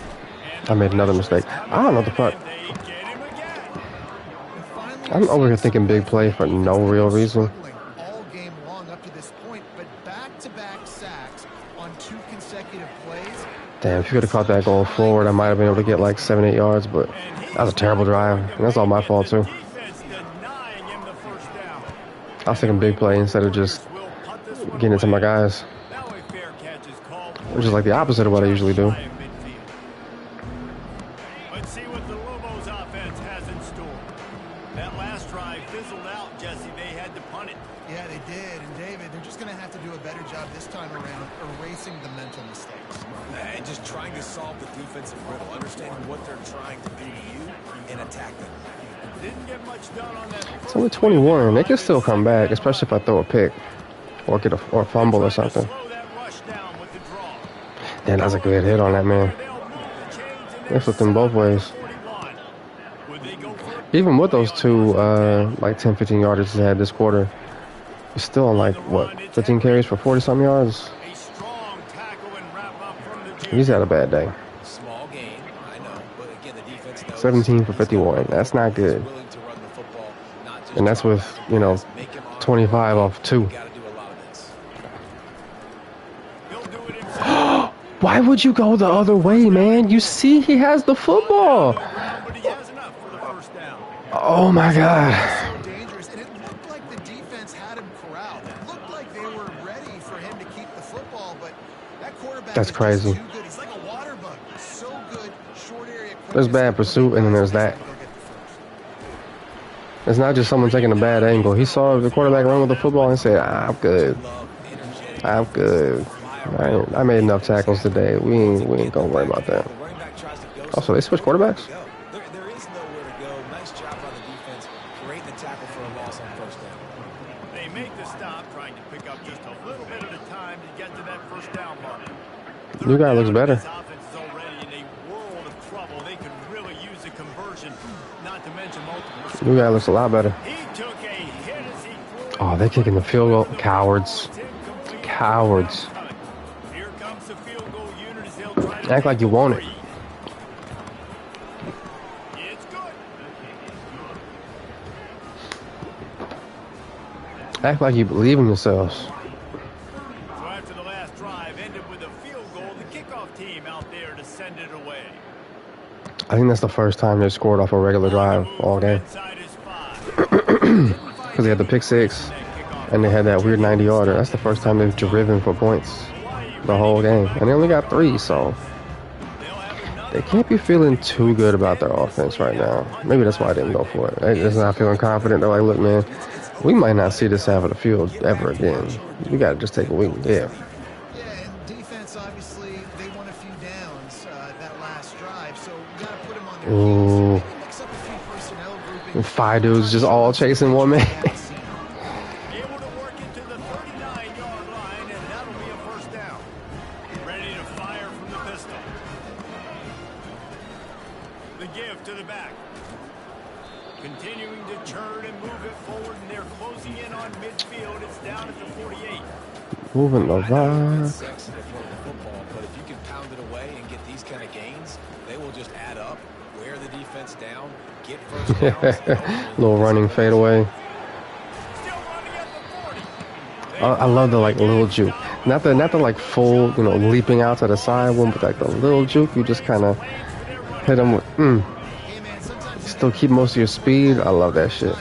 I made another mistake. I don't know what the fuck. they get him again. I'm over here thinking big play for no real reason. All game long up to this point, but back-to-back sacks on 2 consecutive plays. Damn, if you could have caught that going forward, I might have been able to get like 7-8 yards, but that was a terrible drive. And that's all my fault too. Defense denying him the first down. I was thinking big play instead of just Will punt this one getting it to my guys, Now a fair catch is called. which is like the opposite of what I usually do. By midfield. Let's see what the Lobos offense has in store. That last drive fizzled out, Jesse. They had to punt it. Yeah, they did. And David, they're just going to have to do a better job this time around erasing the mental mistakes. and just trying to solve the defensive riddle, understanding what they're trying to do to you and attack them. Didn't get much done on that. It's only 21. They can still come back, especially if I throw a pick or get a fumble or something. Slow that rush down with the draw. Damn, that's a good hit on that man. They'll move the chains in They flipped them both ways. 41. Would they go for it? Even with those two, like 10, 15 yards he had this quarter, he's still on like, what, 15 carries for 40-something yards? A strong tackle and wrap up from the junior. He's had a bad day. Small gain, I know, but again, the defense knows 17 for 51. That's not good. willing to run the football, not just And that's with, you know, make him on 25 off 2. got to do a lot of this. He'll do it himself. Why would you go the other way, man? You see he has the football. But he has enough for the first down. Oh, my God. So dangerous, and it looked like the defense had him corralled. It looked like they were ready for him to keep the football, but that quarterback That's is crazy. just too good. He's like a water bug. So good, short area. There's bad pursuit, and then there's that. It's not just someone taking a bad angle. He saw the quarterback run with the football and said, I'm good. I'm good. I made enough tackles today. We ain't gonna worry about that. The running back tries to go Also, they switched quarterbacks? There is nowhere to go. Nice job by the defense, creating the tackle for a loss on first down. They make the stop, trying to pick up just a little bit at a time to get to that first down mark. New guy looks better. This offense is already in a world of trouble. They could really use a conversion, not to mention multiple. New guy looks a lot better. He took a hit as he threw. Oh, they're kicking the field goal. Cowards. Cowards. Here comes the field goal unit as they'll try to Act like you want it. It's good. Act like you believe in yourselves. So after the last drive ended with a field goal, the kickoff team out there to send it away. I think that's the first time they scored off a regular drive all game. Inside is 5. Because they had the pick six and they had that weird 90-yarder. That's the first time they've driven for points the whole game. And they only got 3, so they can't be feeling too good about their offense right now. Maybe that's why I didn't go for it. They're just not feeling confident. They're like, look, man, we might not see this half of the field ever again. We got to just take what we can get. Yeah, and defense, obviously, they won a few downs that last drive, so you got to put them on their Ooh. heels. Maybe mix up a few personnel groupings. 5 dudes just all chasing one man. Able to work it to the 39-yard line, and that'll be a first down. Ready to fire from the pistol. The give to the back. Continuing to churn and move it forward, and they're closing in on midfield. It's down at the 48. Moving the I know it's rock. sexy to throw the football, but if you can pound it away and get these kind of gains, they will just add up, wear the defense down, get first downs. Little running fadeaway. Still running at the 40. I love the like little juke. Not the like full, you know, leaping out to the side one, but like the little juke. You just kind of hit them with. Hey, man, sometimes you Still keep most of your speed. I love that shit. that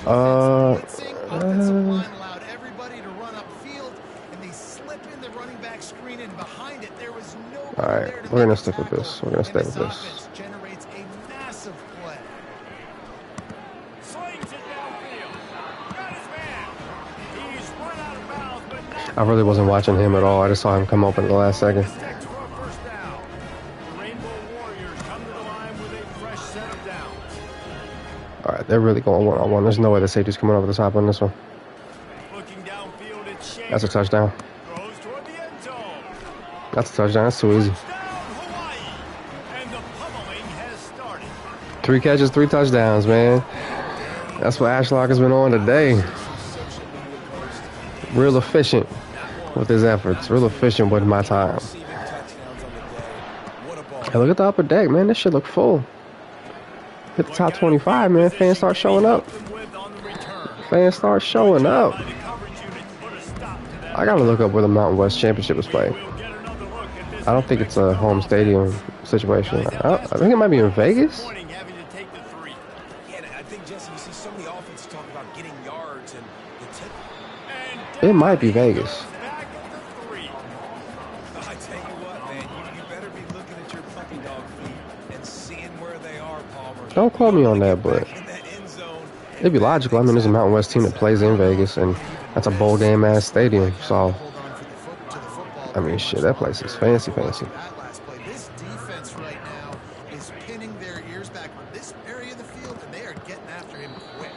time the defense six offensive line allowed everybody to run upfield, and they slip in the running back screen, and behind it there was no. All right, we're gonna stick with this. We're gonna stay with this. Generates defensive play. Slings it downfield. Got his man. He's run out of bounds, but not I really wasn't watching him at all. I just saw him come open at the last second. sticks for a first down. The Rainbow Warriors come to the line with a fresh set of downs. All right, they're really going one-on-one. There's no way the safety's coming over the top on this one. Looking downfield, it's Shane. That's a touchdown. Throws toward the end zone. That's a touchdown. That's too easy. Touchdown, Hawaii. And the pummeling has started. 3 catches, 3 touchdowns, man. That's what Ashlock has been on today. Real efficient with his efforts. Real efficient with my time. Hey, look at the upper deck, man. This shit look full. Hit the top 25, man. Fans start showing up. Fans start showing up. I gotta look up where the Mountain West Championship was played. I don't think it's a home stadium situation. I think it might be in Vegas. It might be Vegas. I tell you what, man, you better be looking at your puppy dog feet and seeing where they are, Palmer. Don't quote me on that, but it'd be logical. I mean, there's a Mountain West team that plays in Vegas, and that's a bowl game ass stadium. So, I mean, shit, that place is fancy. This defense right now is pinning their ears back on this area of the field, and they are getting after him quick.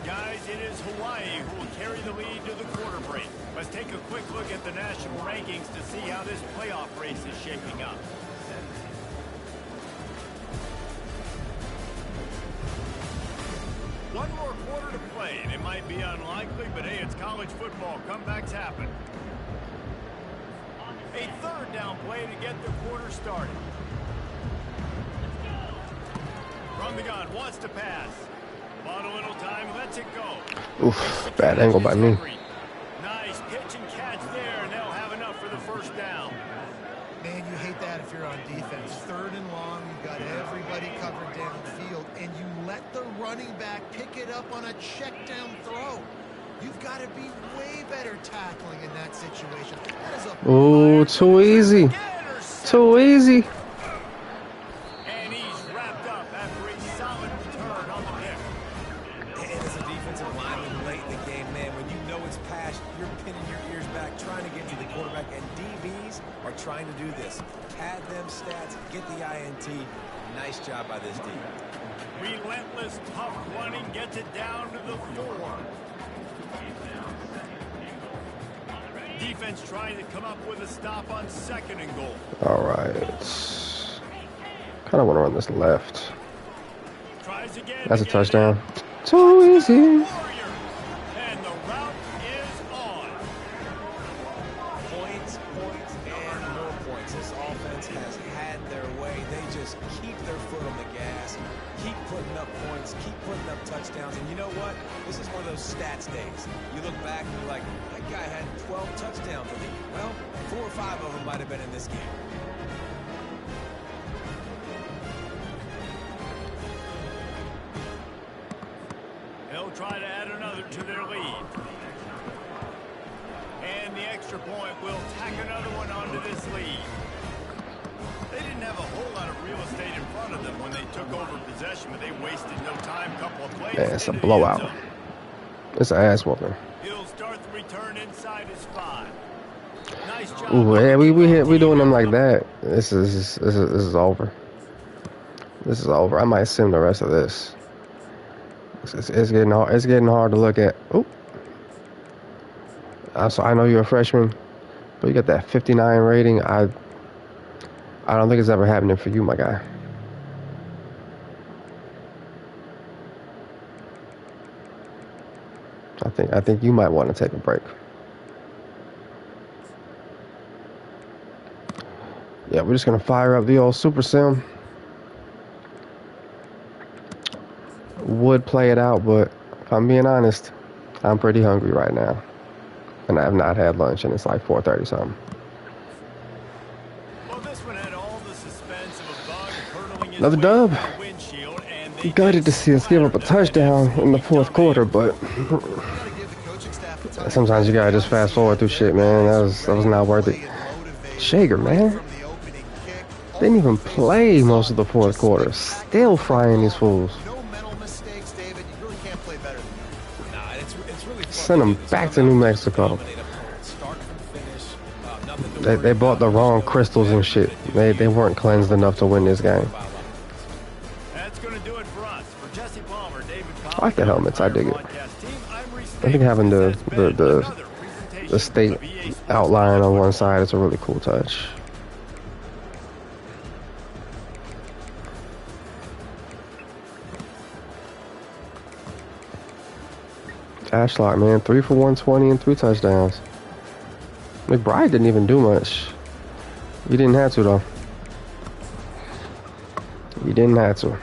Guys, it is Hawaii who will carry the lead to the quarter break. Let's take a quick look at the national rankings to see how this playoff race is shaping up. One more quarter to play, and it might be unlikely, but hey, it's college football. Comebacks happen. A third down play to get the quarter started. From the gun, wants to pass. Bought a little time, lets it go. Oof, bad angle by me. Nice pitch and catch there, and they'll have enough for the first down. Man, you hate that if you're on defense. 3rd and long, you've got everybody covered downfield, and you let the running back pick it up on a check down throw. You've got to be way better tackling in that situation. That is a Ooh, too easy. Too easy. And he's wrapped up after a solid return on the pick. And as a defensive lineman late in the game, man, when you know it's passed, you're pinning your ears back, trying to get to the quarterback, and DBs are trying to do this. Pad them stats, get the INT. Nice job by this team. Relentless, tough running gets it down to the 4. Defense trying to come up with a stop on 2nd and goal. All right. Kind of want to run this left. Tries again. That's a touchdown. Too easy. And the route is on. Points, and more points. This offense has had their way. They just keep their foot on the gas, keep putting up points, keep putting up touchdowns. And you know what? This is one of those stats days. You look back and you're like, that guy had 12 touchdowns. I think, well, 4 or 5 of them might have been in this game. They'll try to add another to their lead. And the extra point will tack another one onto this lead. They didn't have a whole lot of real estate in front of them when they took over possession, but they wasted no time. Couple of plays. Man, it's a blowout. It's an ass whooping. He'll start the return inside his 5. Nice job. Ooh, yeah, we doing them like that. This is over. This is over. I might sim the rest of this. It's getting hard. It's getting hard to look at. Oop. So I know you're a freshman, but you got that 59 rating. I don't think it's ever happening for you, my guy. I think you might want to take a break. Yeah, we're just gonna fire up the old Super Sim. Would play it out, but if I'm being honest, I'm pretty hungry right now, and I have not had lunch, and it's like 4:30 something. Well, this one had all the suspense of a bug hurtling his Another way dub. through the windshield, and they Gutted to see us give up a touchdown in the 4th quarter, but sometimes you gotta just fast forward through shit, man. That was not worth it. Shager, man. Didn't even play most of the fourth quarter. Still frying these fools. No mental mistakes, David. You really can't play better than that. Nah, it's really fun Send to them do this. back Come to out New there, Mexico. dominate opponents, start from finish, nothing to They worry bought the about. wrong There's no crystals and shit. They weren't cleansed enough to win this game. That's going to do it for us. For Jesse Palmer, David I like the helmets. I dig it. I think having the state outline on one side is a really cool touch. Ashlock, man, 3 for 120 and 3 touchdowns. McBride didn't even do much. You didn't have to, though. You didn't have to.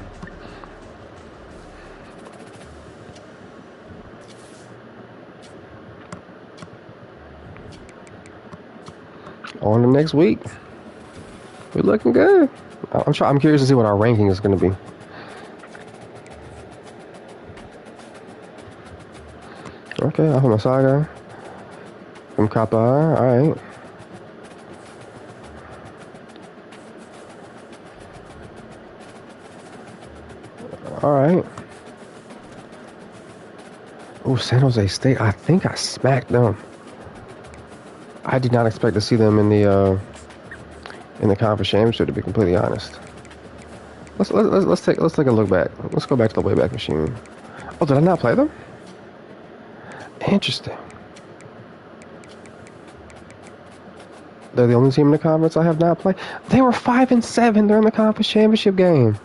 On the next week. We're looking good. I'm curious to see what our ranking is going to be. Okay, I'll put my side guy. From Kappa, alright. Alright. Oh, San Jose State. I think I smacked them. I did not expect to see them in the conference championship, to be completely honest. Let's take a look back. Let's go back to the Wayback Machine. Oh, did I not play them? Interesting. They're the only team in the conference I have not played. They were 5-7 during the conference championship game.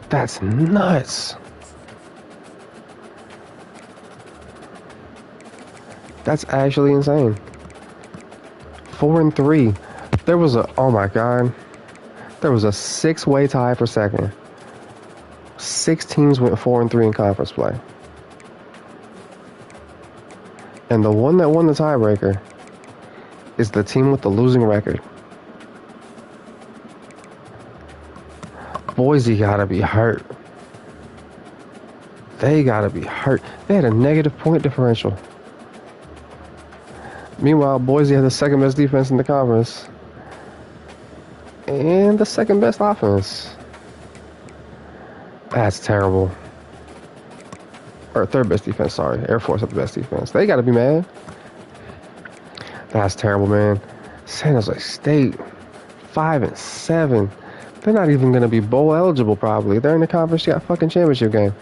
That's nuts. That's actually insane. 4-3. There was a, oh my God. There was a 6-way tie for second. 6 teams went 4-3 in conference play. And the one that won the tiebreaker is the team with the losing record. Boise gotta be hurt. They gotta be hurt. They had a negative point differential. Meanwhile, Boise had the second best defense in the conference. And the second best offense. That's terrible. Or third best defense, sorry. Air Force had the best defense. They gotta be mad. That's terrible, man. San Jose State, 5-7. They're not even gonna be bowl eligible probably. They're in the conference fucking championship game.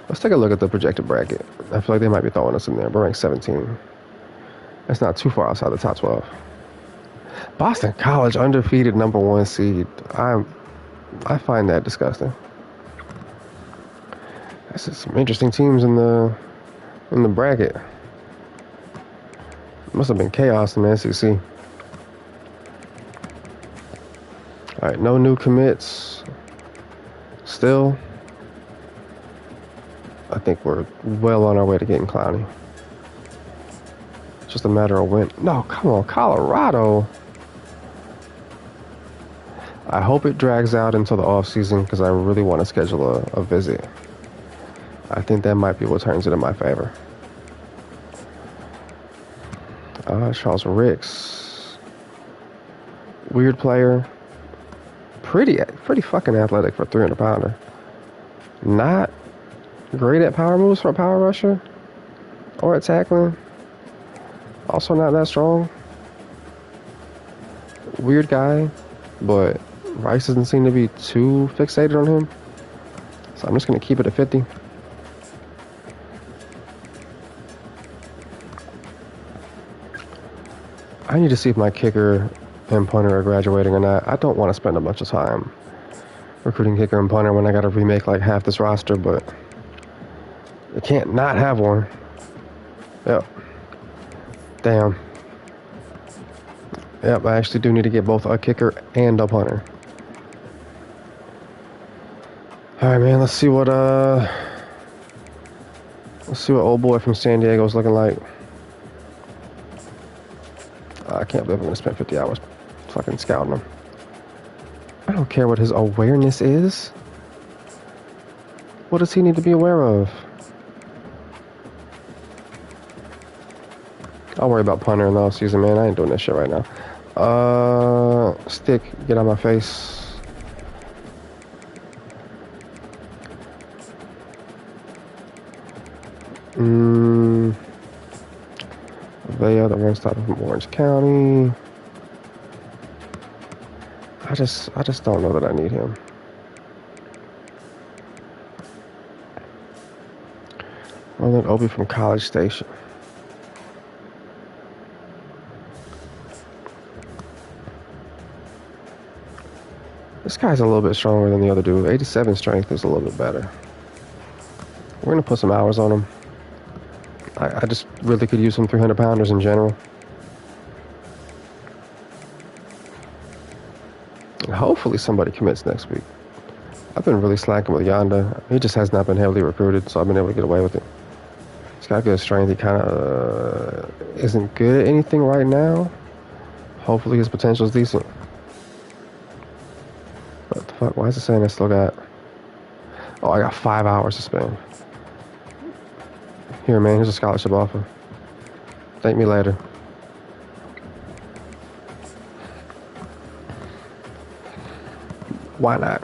Let's take a look at the projected bracket. I feel like they might be throwing us in there. We're ranked 17. That's not too far outside the top 12. Boston College undefeated #1 seed. I find that disgusting. That's just some interesting teams in the bracket. Must have been chaos in the SEC. All right, no new commits. Still, I think we're well on our way to getting Clowney. Just a matter of when. No, come on, Colorado. I hope it drags out until the off season because I really want to schedule a visit. I think that might be what turns it in my favor. Charles Ricks. Weird player. Pretty fucking athletic for a 300-pounder. Not great at power moves for a power rusher. Or at tackling. Also not that strong. Weird guy. But Rice doesn't seem to be too fixated on him. So I'm just going to keep it at 50. I need to see if my kicker and punter are graduating or not. I don't want to spend a bunch of time recruiting kicker and punter when I got to remake like half this roster, but I can't not have one. Yep. Damn. Yep, I actually do need to get both a kicker and a punter. Alright, man, let's see what old boy from San Diego is looking like. I can't believe I'm going to spend 50 hours fucking scouting him. I don't care what his awareness is. What does he need to be aware of? I'll worry about punter in the offseason, man. I ain't doing that shit right now. Stick, get out of my face. Vaya, the run stop from Orange County. I just don't know that I need him. Roland Obi from College Station. This guy's a little bit stronger than the other dude. 87 strength is a little bit better. We're going to put some hours on him. I just really could use some 300-pounders in general. And hopefully somebody commits next week. I've been really slacking with Yonda. He just has not been heavily recruited, so I've been able to get away with it. He's got good strength. He kind of isn't good at anything right now. Hopefully his potential is decent. What the fuck? Why is it saying I still got... Oh, I got 5 hours to spend. Here, man, here's a scholarship offer. Thank me later. Why not?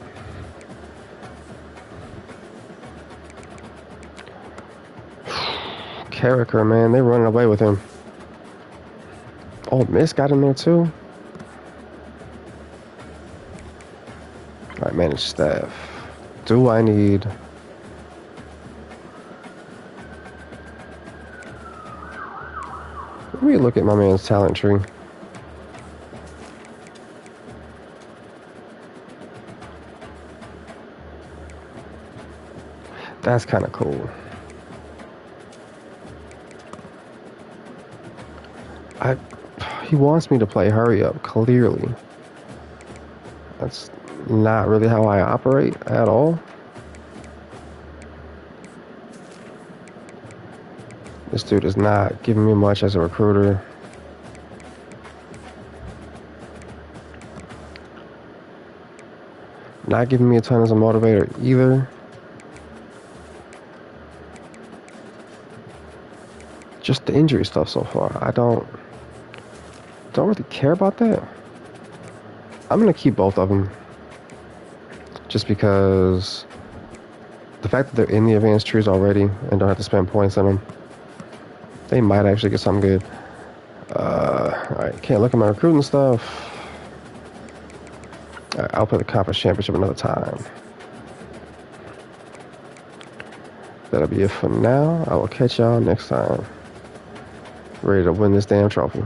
Carricker, man, they're running away with him. Oh, Miss got in there too. All right, manage staff. Do I need... Let me look at my man's talent tree. That's kind of cool. He wants me to play hurry up, clearly. That's not really how I operate at all. This dude is not giving me much as a recruiter. Not giving me a ton as a motivator either. Just the injury stuff so far. I don't really care about that. I'm gonna keep both of them. Just because the fact that they're in the advanced trees already and don't have to spend points on them, they might actually get something good. Alright, can't look at my recruiting stuff. Alright, I'll play the conference championship another time. That'll be it for now. I will catch y'all next time. Ready to win this damn trophy.